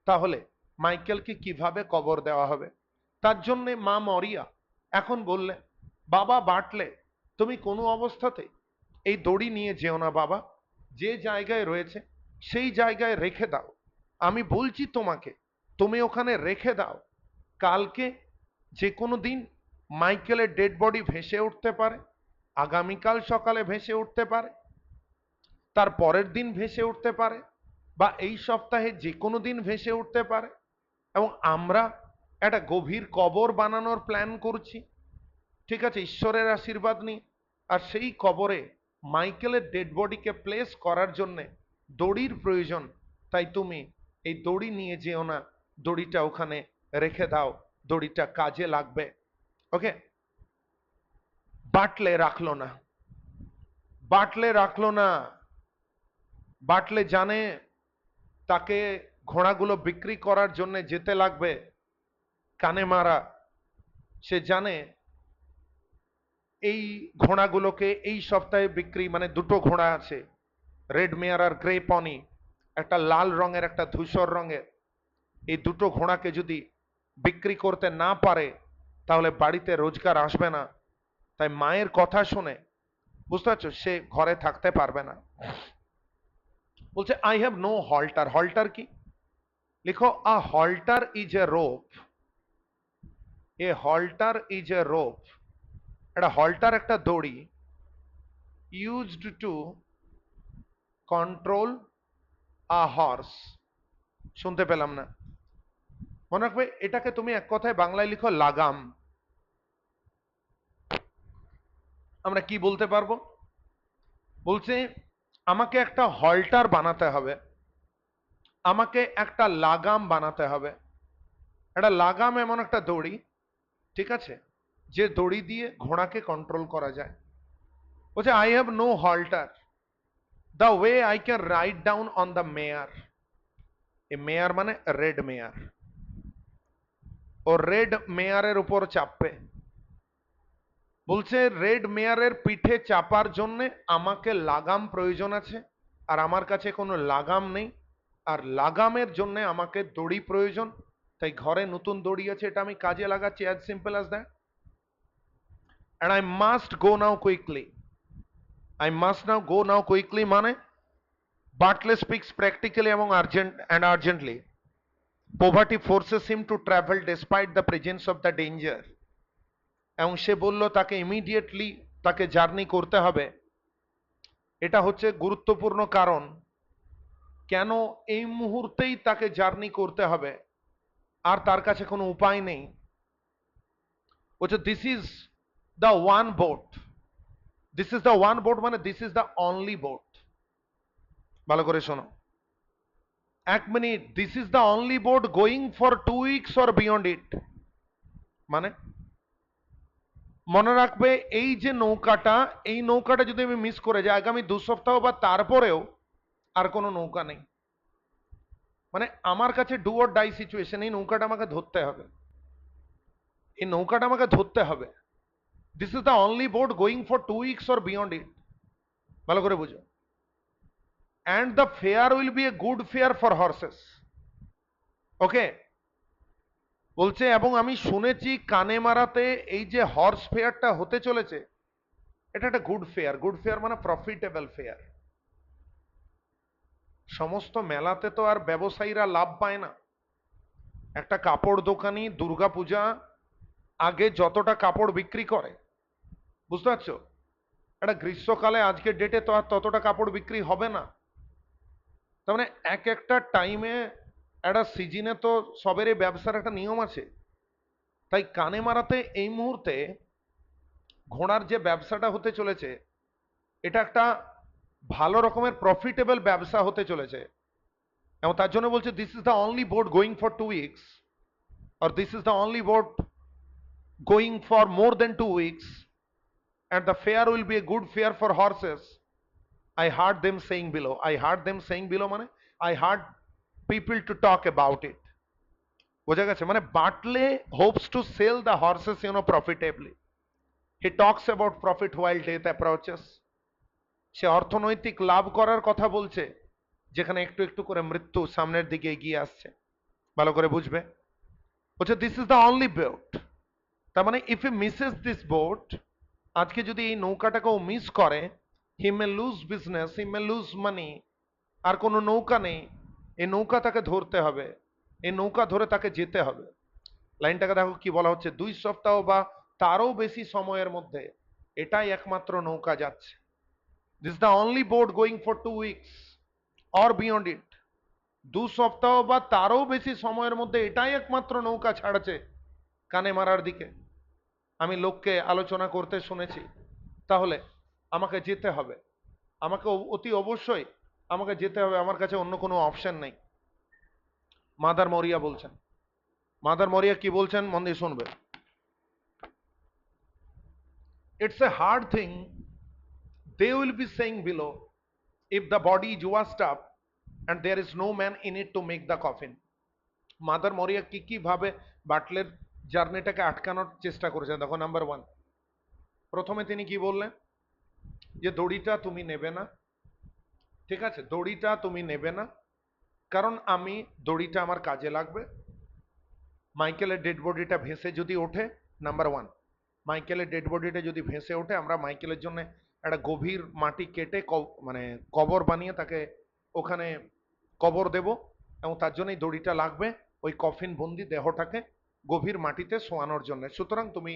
তাহলে মাইকেলকে কিভাবে কবর দেওয়া হবে? তার জন্যে মা মরিয়া এখন বললেন, বাবা বাটলে তুমি কোনো অবস্থাতে এই দড়ি নিয়ে যেও না বাবা, যে জায়গায় রয়েছে সেই জায়গায় রেখে দাও। আমি বলছি তোমাকে, তুমি ওখানে রেখে দাও। কালকে যে কোনো দিন মাইকেলের ডেড বডি ভেসে উঠতে পারে, আগামীকাল সকালে ভেসে উঠতে পারে, তার পরের দিন ভেসে উঠতে পারে, বা এই সপ্তাহে যে কোনো দিন ভেসে উঠতে পারে। এবং আমরা একটা গভীর কবর বানানোর প্ল্যান করছি, ঠিক আছে, ঈশ্বরের আশীর্বাদ নিয়ে। আর সেই কবরে মাইকেলের ডেড বডিকে প্লেস করার জন্যে দড়ির প্রয়োজন। তাই তুমি এই দড়ি নিয়ে যেও না, দড়িটা ওখানে রেখে দাও, দড়িটা কাজে লাগবে। ওকে? বাটলে রাখলো না, বাটলে রাখলো না। বাটলে জানে তাকে ঘোড়াগুলো বিক্রি করার জন্য যেতে লাগবে কানে মারা। সে জানে এই ঘোড়াগুলোকে এই সপ্তাহে বিক্রি, মানে দুটো ঘোড়া আছে, রেড মেয়ার আর গ্রে পনি, একটা লাল রঙের একটা ধূসর রঙের। এই দুটো ঘোড়াকে যদি বিক্রি করতে না পারে, তাহলে বাড়িতে রোজগার আসবে না। তাই মায়ের কথা শুনে, বুঝতে পারছো, সে ঘরে থাকতে পারবে না। বলছে I have no halter. Halter কি? লিখো, a halter is a rope. A halter is a rope. একটা হল্টার একটা দড়ি, used to control a horse. শুনতে পেলাম না, মনে রাখবে এটাকে তুমি এক কথায় বাংলায় লিখো লাগাম। আমরা কি বলতে পারবো? বলছে আমাকে একটা হল্টার বানাতে হবে, আমাকে একটা লাগাম বানাতে হবে। একটা লাগাম এমন একটা দড়ি, ঠিক আছে, যে দড়ি দিয়ে ঘোড়াকে কন্ট্রোল করা যায়। বলছে I have no halter the way I can ride down on the mare. A mare মানে রেড মেয়ার। ও রেড মেয়ারের উপর চাপবে। বলছে রেড মেয়ারের পিঠে চাপার জন্য আমাকে লাগাম প্রয়োজন আছে, আর আমার কাছে কোনো লাগাম নেই। আর লাগামের জন্য আমাকে দড়ি প্রয়োজন। তাই ঘরে নতুন দড়ি আছে, এটা আমি কাজে লাগাচ্ছি। As simple as that. And I must go now quickly. I must now go now quickly মানে বাটলে স্পিক্স প্র্যাকটিক্যালি এবং urgently. Poverty forces him to travel despite the presence of the danger. এবং সে বলল তাকে ইমিডিয়েটলি তাকে journey করতে হবে। এটা হচ্ছে গুরুত্বপূর্ণ কারণ, কেন এই মুহূর্তেই তাকে জার্নি করতে হবে আর তার কাছে কোনো উপায় নেই। বলছে this is the one boat. This is the one boat মানে this is the only boat. ভালো করে শোনো, এক minute. This is the only boat going for 2 weeks or beyond it. মানে মনে রাখবে এই যে নৌকাটা, এই নৌকাটা যদি আমি মিস করে যাই আগামী 2 সপ্তাহ বা তারপরেও আর কোনো নৌকা নেই। মানে আমার কাছে ডু অর ডাই সিচুয়েশন, এই নৌকাটা আমাকে ধরতে হবে। এই নৌকাটা আমাকে ধরতে হবে। This is the only boat going for 2 weeks or beyond it. ভালো করে বুঝো। And the fair will be a good fair for horses. Okay, বলছে এবং আমি শুনেছি কানে মারাতে এই যে হর্স ফেয়ারটা হতে চলেছে, এটা একটা গুড ফেয়ার। গুড ফেয়ার মানে প্রফিটেবল ফেয়ার। সমস্ত মেলাতে তো আর ব্যবসায়ীরা লাভ পায় না। একটা কাপড় দোকানি দুর্গাপূজা আগে যতটা কাপড় বিক্রি করে, বুঝতে পারছো, একটা গ্রীষ্মকালে আজকের ডেটে তো আর ততটা কাপড় বিক্রি হবে না। তার মানে এক একটা টাইমে একটা সিজনে তো সবেরই ব্যবসার একটা নিয়ম আছে। তাই কানে মারাতে এই মুহূর্তে ঘোড়ার যে ব্যবসাটা হতে চলেছে, এটা একটা ভালো রকমের প্রফিটেবল ব্যবসা হতে চলেছে। এবং তার জন্য বলছে this is the only boat going for 2 weeks, or this is the only boat going for more than 2 weeks, and the fair will be a good fair for horses. I heard them saying below. I heard them saying below মানে I heard people to talk about it. বোঝা গেছে? মানে বাটলে hopes to sell the horses, profitably. He talks about profit while death approaches. সে অর্থনৈতিক লাভ করার কথা বলছে যেখানে একটু একটু করে মৃত্যু সামনের দিকে এগিয়ে আসছে। ভালো করে বুঝবে। বলছে this is the only boat. তার মানে if he Mrs this boat, আজকে যদি এই নৌকাটাকে ও মিস করে, হি মে লুজ বিজনেস, হি মে লুজ মানি। আর কোনো নৌকা নেই, এই নৌকা তাকে ধরতে হবে, এই নৌকা ধরে তাকে যেতে হবে। লাইনটাকে দেখো কি বলা হচ্ছে, 2 সপ্তাহ বা তারও বেশি সময়ের মধ্যে এটাই একমাত্র নৌকা যাচ্ছে। This the only boat going for 2 weeks or beyond it. 2 সপ্তাহ বা তারও বেশি সময়ের মধ্যে এটাই একমাত্র নৌকা ছাড়ছে কানে মারার দিকে। আমি লোককে আলোচনা করতে শুনেছি। তাহলে আমাকে যেতে হবে, আমাকে অতি অবশ্যই আমাকে যেতে হবে, আমার কাছে অন্য কোনো অপশন নেই। মাদার মরিয়া বলছেন। মাদার মরিয়া কি বলছেন মন দিয়ে শুনবে। It's a hard thing they will be saying below if the body is washed up and there is no man in it to make the coffin. Mother মরিয়া কি কি ভাবে বাটলের জার্নিটাকে আটকানোর চেষ্টা করেছেন দেখো। নাম্বার 1, প্রথমে তিনি কি বললেন যে দড়িটা তুমি নেবে না, ঠিক আছে, দড়িটা তুমি নেবে না, কারণ আমি দড়িটা আমার কাজে লাগবে। মাইকেলের ডেড বডিটা ভেসে যদি ওঠে, নাম্বার 1, মাইকেলের ডেড বডিটা যদি ভেসে ওঠে, আমরা মাইকেলের জন্য একটা গভীর মাটি কেটে মানে কবর বানিয়ে তাকে ওখানে কবর দেব, এবং তার জন্যই দড়িটা লাগবে ওই কফিন বন্দি দেহটাকে গভীর মাটিতে শোয়ানোর জন্য। সুতরাং তুমি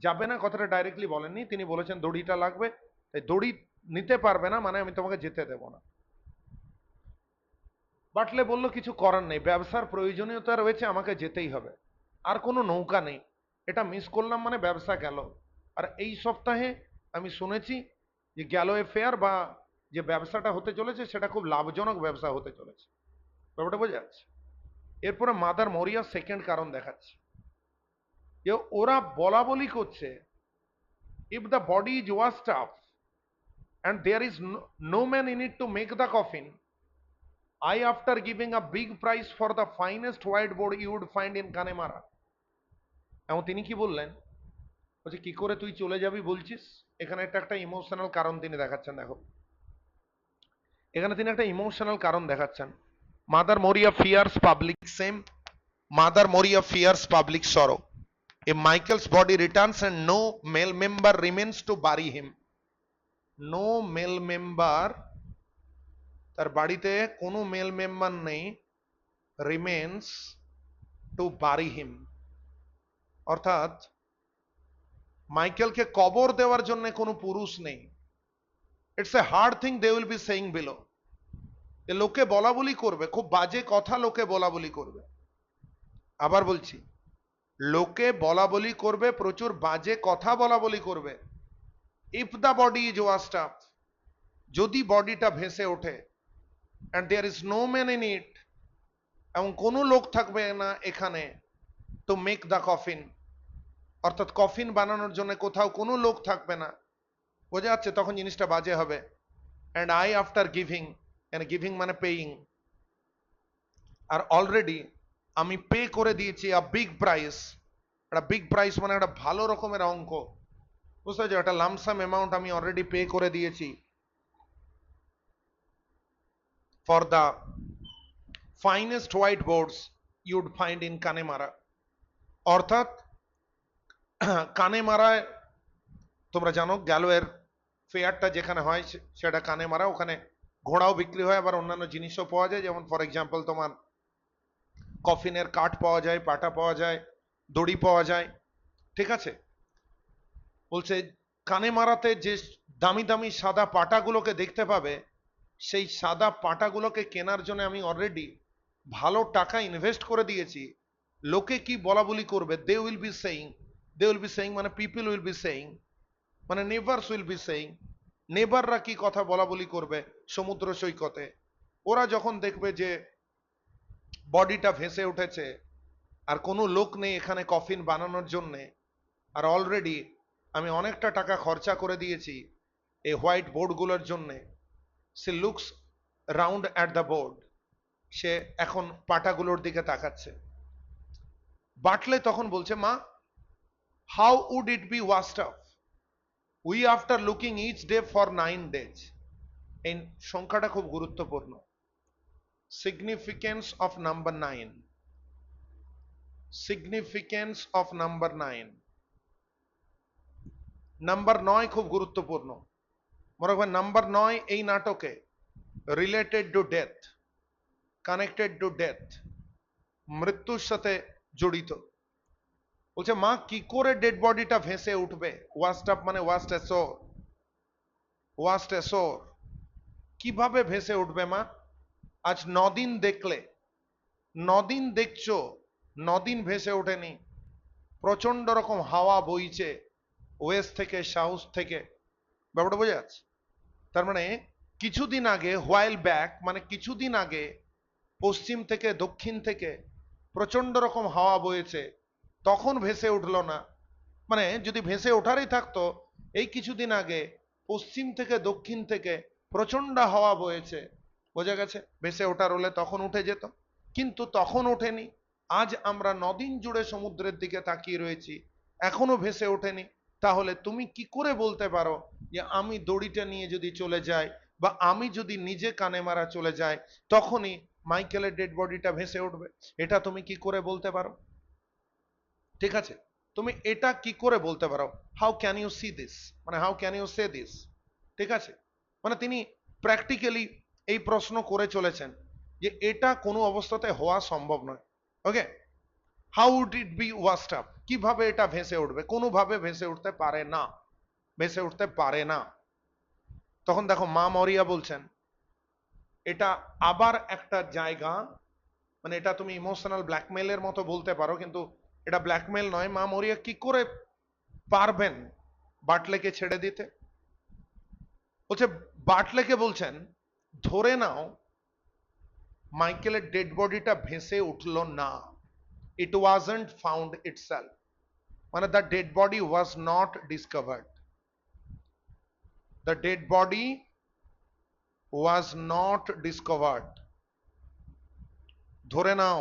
যাবে না কথাটা ডাইরেক্টলি বলেননি, তিনি বলেছেন দড়িটা লাগবে, তাই দড়ি নিতে পারবে না মানে আমি তোমাকে যেতে দেব না। বাটলে বলল কিছু করার নেই, ব্যবসার প্রয়োজনীয়তা রয়েছে, আমাকে যেতেই হবে, আর কোনো নৌকা নেই, এটা মিস করলাম মানে ব্যবসা গেল। আর এই সপ্তাহে আমি শুনেছি যে গ্যালোয়ে ফেয়ার বা যে ব্যবসাটা হতে চলেছে সেটা খুব লাভজনক ব্যবসা হতে চলেছে। ব্যাপারটা বোঝা যাচ্ছে। এরপরে মাদার মরিয়া সেকেন্ড কারণ দেখাচ্ছে যে ওরা বলা বলি করছে if the body is washed up and there is no man in it to make the coffin, I after giving a big price for the finest whiteboard you would find in Kanemara. এবং তিনি কি বললেন, বলছে কি করে তুই চলে যাবি বলছিস। এখানে একটা ইমোশনাল কারণ তিনি দেখাচ্ছেন। দেখো এখানে তিনি একটা ইমোশনাল কারণ দেখাচ্ছেন। Mother Maurya fears public shame, mother Maurya fears public sorrow, a Michael's body returns and no male member remains to bury him. No male member, তার বাড়িতে কোনো মেল মেম্বার নেই, রিমেন্স টু বারি হিম, অর্থাৎ মাইকেলকে কবর দেওয়ার জন্য কোনো পুরুষ নেই। It's a hard thing they will be saying below. লোকে বলা বলি করবে, খুব বাজে কথা লোকে বলা বলি করবে। আবার বলছি, লোকে বলা বলি করবে, প্রচুর বাজে কথা বলা বলি করবে। If the body is washed up, যদি বডিটা ভেসে ওঠে, and there is no man in it, এবং কোনো লোক থাকবে না এখানে, to make the coffin, অর্থাৎ কফিন বানানোর জন্য কোথাও কোনো লোক থাকবে না, বোঝা যাচ্ছে, তখন জিনিসটা বাজে হবে। and I after giving, and giving মানে paying, আর অলরেডি আমি পে করে দিয়েছি a big price, একটা বিগ প্রাইস মানে একটা ভালো রকমের অঙ্ক, বুঝতে পারছো? একটা লামসাম অ্যামাউন্ট আমি অলরেডি পে করে দিয়েছি for the finest white boards you'd find in Connemara. অর্থাৎ কানেমারায়, তোমরা জানো গ্যালোয়ের ফেয়ারটা যেখানে হয় সেটা কানেমারা, ওখানে ঘোড়াও বিক্রি হয়, আবার অন্যান্য জিনিসও পাওয়া যায়, যেমন ফর এক্সাম্পল তোমার কফিনের কাঠ পাওয়া যায়, পাটা পাওয়া যায়, দড়ি পাওয়া যায়, ঠিক আছে? বলছে কানেমারাতে যে দামি দামি সাদা পাটাগুলোকে দেখতে পাবে, সেই সাদা পাটাগুলোকে কেনার জন্য আমি অলরেডি ভালো টাকা ইনভেস্ট করে দিয়েছি। লোকে কি বলা বলি করবে, দে উইল বি সেইং মানে পিপল উইল বি সেইং, মানে নেভারস উইল বি সেইং, নেবাররা কি কথা বলা বলি করবে সমুদ্র সৈকতে, ওরা যখন দেখবে যে বডিটা ভেসে উঠেছে আর কোনো লোক নেই এখানে কফিন বানানোর জন্যে, আর অলরেডি আমি অনেকটা টাকা খরচা করে দিয়েছি এই হোয়াইট বোর্ডগুলোর জন্যে, সে looks round at the board, সে এখন পাটাগুলোর দিকে তাকাচ্ছে। বাটলে তখন বলছে, মা, how would it be washed off we after looking each day for 9 days। এই সংখ্যাটা খুব গুরুত্বপূর্ণ, significance of number 9, significance of number 9, number 9 খুব গুরুত্বপূর্ণ। মনে রাখবেন নাম্বার 9 এই নাটকে related to death, connected to death, মৃত্যুর সাথে জড়িত। বলছে, মা, কি করে ডেড বডিটা ভেসে উঠবে? ওয়াস্ট আপ মানে ওয়াস্ট অ্যাশোর, ওয়াস্ট অ্যাশোর, কিভাবে ভেসে উঠবে মা? আজ 9 দিন দেখলে, 9 দিন দেখছো, 9 দিন ভেসে ওঠেনি। প্রচন্ড রকম হাওয়া বইছে ওয়েস্ট থেকে সাউথ থেকে, ব্যাপারটা বোঝা যাচ্ছে? তার মানে কিছুদিন আগে, হোয়াইল ব্যাক মানে কিছুদিন আগে পশ্চিম থেকে দক্ষিণ থেকে প্রচন্ড রকম হাওয়া বইছে, তখন ভেসে উঠলো না। মানে যদি ভেসে ওঠারই থাকতো, এই কিছুদিন আগে পশ্চিম থেকে দক্ষিণ থেকে প্রচন্ড হাওয়া বয়েছে, বোঝা গেছে? ভেসে ওঠার হলে তখন উঠে যেত, কিন্তু তখন ওঠেনি। আজ আমরা 9 দিন জুড়ে সমুদ্রের দিকে তাকিয়ে রয়েছি, এখনো ভেসে ওঠেনি। তাহলে তুমি কি করে বলতে পারো যে আমি দড়িটা নিয়ে যদি চলে যাই, বা আমি যদি নিজে কানে মারা চলে যাই, তখনই মাইকেলের ডেড বডিটা ভেসে উঠবে? এটা তুমি কি করে বলতে পারো? ঠিক আছে, তুমি এটা কি করে বলতে পারো? How can you see this, মানে how can you say this? ঠিক আছে, মানে তিনি প্র্যাকটিক্যালি এই প্রশ্ন করে চলেছেন যে এটা কোনো অবস্থাতে হওয়া সম্ভব নয়। Okay, how would it be washed up, কিভাবে এটা ভেসে উঠবে? কোনোভাবে ভেসে উঠতে পারে না, ভেসে উঠতে পারে না। তখন দেখো মা মরিয়া বলছেন, এটা আবার একটা জায়গা, মানে এটা তুমি ইমোশনাল ব্ল্যাকমেলের মতো বলতে পারো, কিন্তু এটা ব্ল্যাকমেল নয়। মা মরিয়া কি করে পারবেন বাটলেকে ছেড়ে দিতে? বলছে, বাটলেকে বলছেন, ধরে নাও মাইকেলের ডেড বডিটা ভেসে উঠলো না, ইট ওয়াজন্ট ফাউন্ড ইটসেলফ, মানে the dead body was not discovered, the dead body was not discovered. ধরে নাও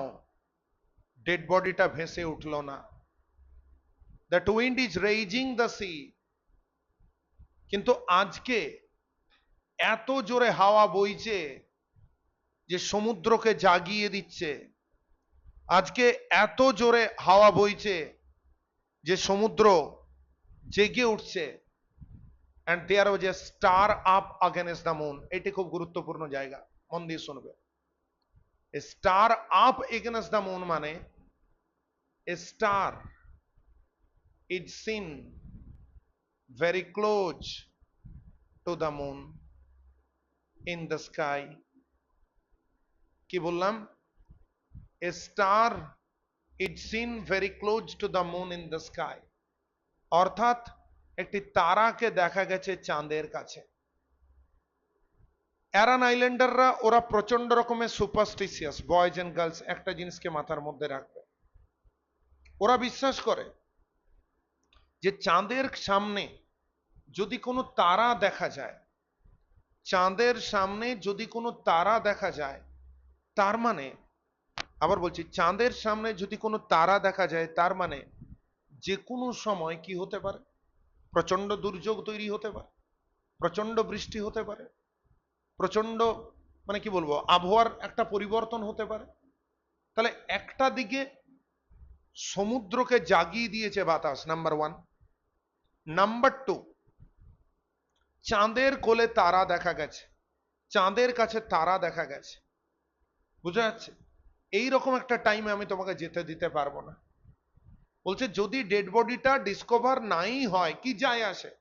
ডেড বডিটা ভেসে উঠলো না, that wind is raising the sea, কিন্তু আজকে এত জোরে হাওয়া বইছে যে সমুদ্রকে জাগিয়ে দিচ্ছে। আজকে এত জোরে হাওয়া বইছে যে সমুদ্র জেগে উঠছে। and there was a star up against the moon। এটি খুব গুরুত্বপূর্ণ জায়গা, মন দিয়ে শুনবে। a star up against the moon মানে a star is seen very close to the moon in the sky। কি বললাম? a star is seen very close to the moon in the sky, অর্থাৎ একটি তারাকে দেখা গেছে চাঁদের কাছে। অ্যারান আইল্যান্ডাররা ওরা প্রচন্ড রকমের সুপারস্টিশিয়াস, বয়েজ এন্ড গার্লস, একটা জিনিসকে মাথার মধ্যে রাখবে, ওরা বিশ্বাস করে যে চাঁদের সামনে যদি কোনো তারা দেখা যায়, চাঁদের সামনে যদি কোনো তারা দেখা যায়, তার মানে, আবার বলছি, চাঁদের সামনে যদি কোনো তারা দেখা যায়, তার মানে যে কোনো সময় কি হতে পারে, প্রচন্ড দুর্যোগ তৈরি হতে পারে, প্রচন্ড বৃষ্টি হতে পারে, প্রচন্ড মানে কি বলবো আবহাওয়ার একটা পরিবর্তন হতে পারে। তাহলে একটা দিকে সমুদ্রকে জাগিয়ে দিয়েছে বাতাস, নাম্বার ওয়ান। নাম্বার টু, চাঁদের কোলে তারা দেখা গেছে, চাঁদের কাছে তারা দেখা গেছে, বুঝা যাচ্ছে? এইরকম একটা টাইমে আমি তোমাকে যেতে দিতে পারবো না। বলছে যদি ডেড বডিটা ডিসকভার নাই হয় কি যায় আসে,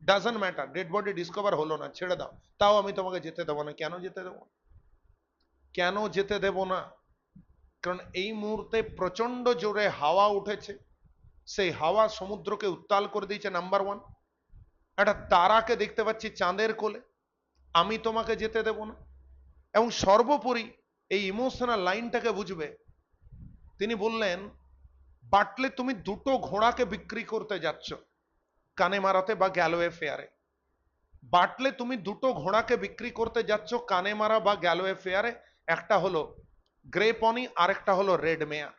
doesn't matter, dead body discover হলো না, ছেড়ে দাও, তাও আমি তোমাকে যেতে দেবো না। কেন যেতে দেবো, কেন যেতে দেব না? কারণ এই মুহূর্তে প্রচন্ড জোরে হাওয়া উঠেছে, সেই হাওয়া সমুদ্রকে উত্তাল করে দিয়েছে, নাম্বার ওয়ান। একটা তারাকে দেখতে পাচ্ছি চাঁদের কোলে, আমি তোমাকে যেতে দেব না। এবং সর্বোপরি এই ইমোশনাল লাইনটাকে বুঝবে। তিনি বললেন, বাটলে তুমি দুটো ঘোড়াকে বিক্রি করতে যাচ্ছ কানে মারাতে বা গ্যালোয়ে ফেয়ারে। বাটলে তুমি দুটো ঘোড়াকে বিক্রি করতে যাচ্ছ কানে মারা বা গ্যালোয়ে ফেয়ারে, একটা হলো গ্রে পনি আর একটা হলো রেড মেয়ার।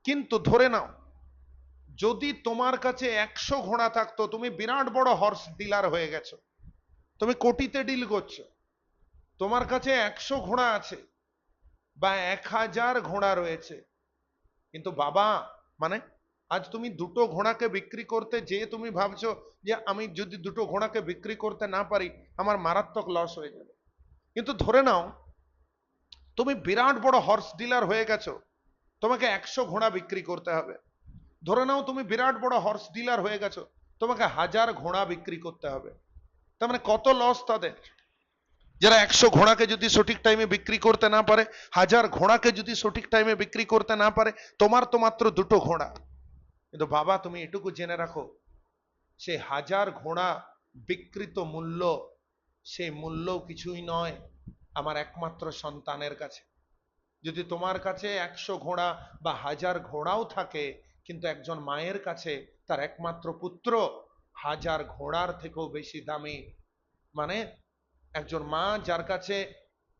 কিন্তু ধরে নাও যদি তোমার কাছে 100 ঘোড়া থাকতো, তুমি বিরাট বড় হর্স ডিলার হয়ে গেছো, তুমি কোটিতে ডিল করছো, তোমার কাছে 100 ঘোড়া আছে বা 1000 ঘোড়া রয়েছে, কিন্তু বাবা মানে আজ তুমি দুটো ঘোড়াকে বিক্রি করতে যে তুমি ভাবছো যে আমি যদি দুটো ঘোড়াকে বিক্রি করতে না পারি আমার মারাত্মক লস হয়ে যাবে। কিন্তু ধরে নাও তুমি বিরাট বড় হর্স ডিলার হয়ে গেছো, তোমাকে 100 ঘোড়া বিক্রি করতে হবে। ধরে নাও তুমি বিরাট বড় হর্স ডিলার হয়ে গেছো, তোমাকে 1000 ঘোড়া বিক্রি করতে হবে। তার মানে কত লস তাদের, যারা 100 ঘোড়াকে যদি সঠিক টাইমে বিক্রি করতে না পারে, 1000 ঘোড়াকে যদি সঠিক টাইমে বিক্রি করতে না পারে। তোমার তো মাত্র দুটো ঘোড়া, কিন্তু বাবা তুমি এটুকু জেনে রাখো, সে 1000 ঘোড়া বিকৃত মূল্য, সেই মূল্য কিছুই নয় আমার একমাত্র সন্তানের কাছে। যদি তোমার কাছে 100 ঘোড়া বা 1000 ঘোড়াও থাকে, কিন্তু একজন মায়ের কাছে তার একমাত্র পুত্র 1000 ঘোড়ার থেকেও বেশি দামি। মানে একজন মা যার কাছে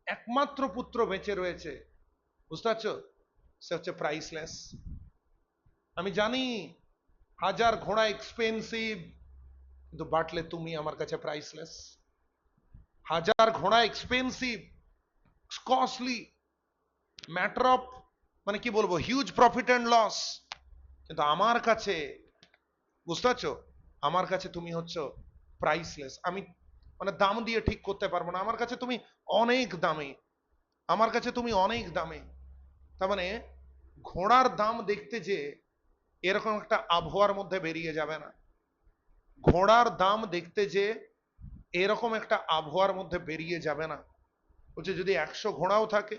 একমাত্র পুত্র বেঁচে রয়েছে, বুঝতে পারছো, সে হচ্ছে প্রাইসলেস। আমি জানি 1000 ঘোড়া এক্সপেন্সিভ, কিন্তু বাটলে তুমি আমার কাছে প্রাইসলেস। 1000 ঘোড়া এক্সপেন্সিভ, কস্টলি, ম্যাটার অফ মানে কি বলবো হিউজ প্রফিট অ্যান্ড লস, কিন্তু আমার কাছে, বুঝতে পারছো, আমার কাছে তুমি হচ্ছে প্রাইসলেস। আমি মানে দাম দিয়ে ঠিক করতে পারবো না, আমার কাছে তুমি অনেক দামি, আমার কাছে তুমি অনেক দামি। তার মানে ঘোড়ার দাম দেখতে যে এরকম একটা আবহাওয়ার মধ্যে বেরিয়ে যাবে না, ঘোড়ার দাম দেখতে যে এরকম একটা আবহাওয়ার মধ্যে বেরিয়ে যাবে না। বলছে যদি 100 ঘোড়াও থাকে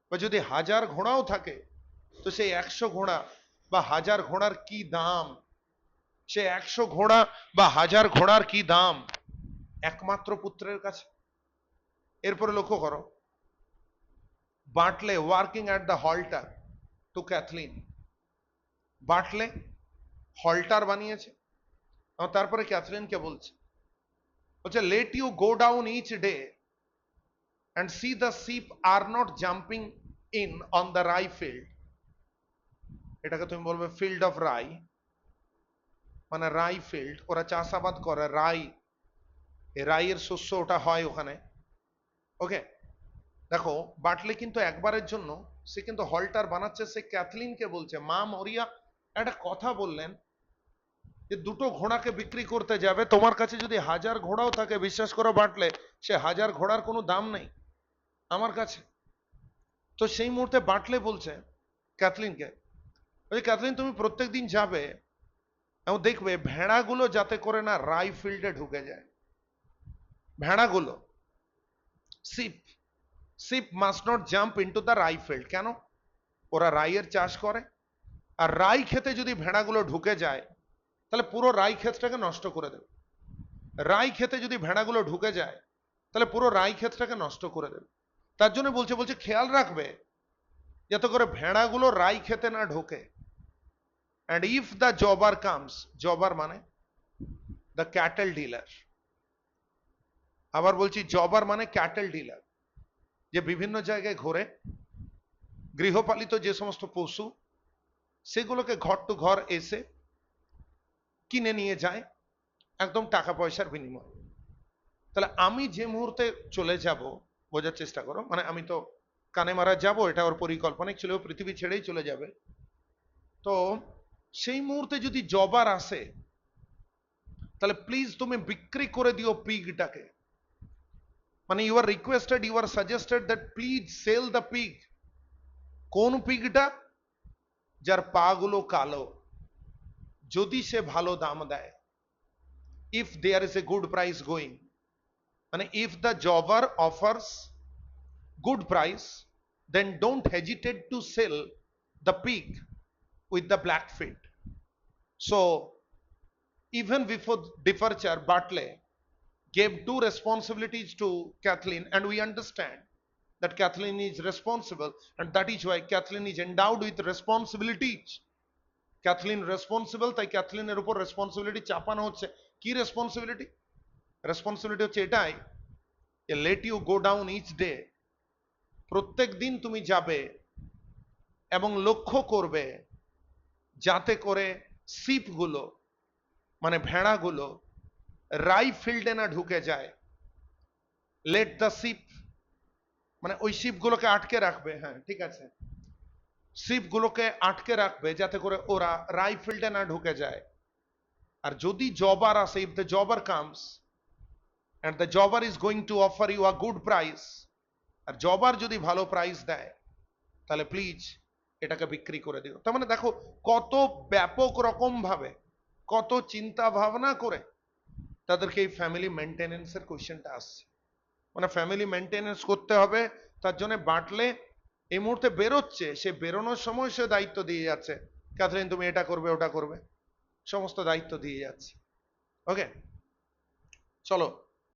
বা যদি 1000 ঘোড়াও থাকে, তো সেই 100 ঘোড়া বা 1000 ঘোড়ার কি দাম, সে 100 ঘোড়া বা 1000 ঘোড়ার কি দাম একমাত্র পুত্রের কাছে। এরপরে লক্ষ্য করো, Bartley working at the halter to Cathleen, Bartley halter বানিয়েছে, তারপরে ক্যাথলিনকে বলছে, বলছে let you go down each day and see the sheep are not jumping in on the rye field। এটাকে তুমি বলবে ফিল্ড অফ রাই, মানে রাই ফিল্ড, ওরা চাষাবাদ করে রাই, রাইয়ের শস্য ওটা হয় ওখানে। ওকে, দেখো বাটলে কিন্তু একবারের জন্য সে কিন্তু হল্টার বানাচ্ছে, সে ক্যাথলিনকে বলছে মা মরিয়া একটা কথা বললেন যে দুটো ঘোড়াকে বিক্রি করতে যাবে, তোমার কাছে যদি 1000 ঘোড়াও থাকে, বিশ্বাস করো বাটলে সে 1000 ঘোড়ার কোনো দাম নেই আমার কাছে। তো সেই মুহূর্তে বাটলে বলছে ক্যাথলিনকে, ওই ক্যাথলিন তুমি প্রত্যেকদিন যাবে এবং দেখবে ভেড়াগুলো যাতে করে না রাই ফিল্ডে ঢুকে যায়, ভেড়াগুলো, sheep, sheep must not jump into the rye field. কেন? ওরা রাইয়ের চাষ করে, আর রাই খেতে যদি ভেড়াগুলো ঢুকে যায় তাহলে পুরো রাই ক্ষেতটাকে নষ্ট করে দেবে। রাই খেতে যদি ভেড়াগুলো ঢুকে যায় তাহলে পুরো রাই ক্ষেতটাকে নষ্ট করে দেবে। তার জন্য বলছে বলছে খেয়াল রাখবে যাতে করে ভেড়াগুলো রাই খেতে না ঢোকে। and if the jobber comes, jobber মানে the cattle dealer, আবার বলছি জবার মানে ক্যাটেল ডিলার, যে বিভিন্ন জায়গায় ঘোরে, গৃহপালিত যে সমস্ত পশু সেগুলোকে ঘর টু ঘর এসে কিনে নিয়ে যায় একদম টাকা পয়সার বিনিময়ে। তাহলে আমি যে মুহূর্তে চলে যাব, বোঝার চেষ্টা করো, মানে আমি তো কানে মারা যাব, এটা ওর পরিকল্পনা ছিল, ও পৃথিবী ছেড়েই চলে যাবে। তো সেই মুহূর্তে যদি জবার আসে, তাহলে প্লিজ তুমি বিক্রি করে দিও পিগটাকে। মানে you are requested, you are suggested that please sell the pig. কোন পিগটা? যার পা গুলো কালো, যদি সে ভালো দাম দেয়, if there is a good price going, মানে if the jobber offers good price, then don't hesitate to sell the pig with the black feet. So even before departure, Bartley gave two responsibilities to Kathleen, and we understand that Kathleen is responsible, and that is why Kathleen is endowed with responsibilities. Kathleen responsible, তাই ক্যাথলিনের উপর responsibility চাপানো হচ্ছে। কি responsibility? Responsibility হচ্ছে এটাই, let you go down each day, প্রত্যেক দিন তুমি যাবে এবং লক্ষ্য করবে যাতে করে শিপগুলো, মানে ভেড়াগুলো রাই ফিল্ডে না ঢুকে যায়। লেট দ্য শিপ, মানে ওই শিপগুলোকে আটকে রাখবে, হ্যাঁ ঠিক আছে, শিপগুলোকে আটকে রাখবে যাতে করে ওরা রাই ফিল্ডে না ঢুকে যায়। আর যদি জবার আসে, ইফ দ্য জবার comes and the jobber is going to offer you a good price, আর জবার যদি ভালো প্রাইস দেয়, তাহলে প্লিজ এটাকে বিক্রি করে দিও। তার মানে দেখো কত ব্যাপক রকম ভাবে, কত চিন্তা ভাবনা করে তাদেরকে এই ফ্যামিলি মেনটেনেন্সের কোশ্চেনটা আসছে। মানে ফ্যামিলি মেনটেনেন্স করতে হবে, তার জন্য বাটলে এই মুহূর্তে বেরোচ্ছে, সে বেরোনোর সময় সে দায়িত্ব দিয়ে যাচ্ছে, ক্যাথরিন তুমি এটা করবে ওটা করবে, সমস্ত দায়িত্ব দিয়ে যাচ্ছে। ওকে, চলো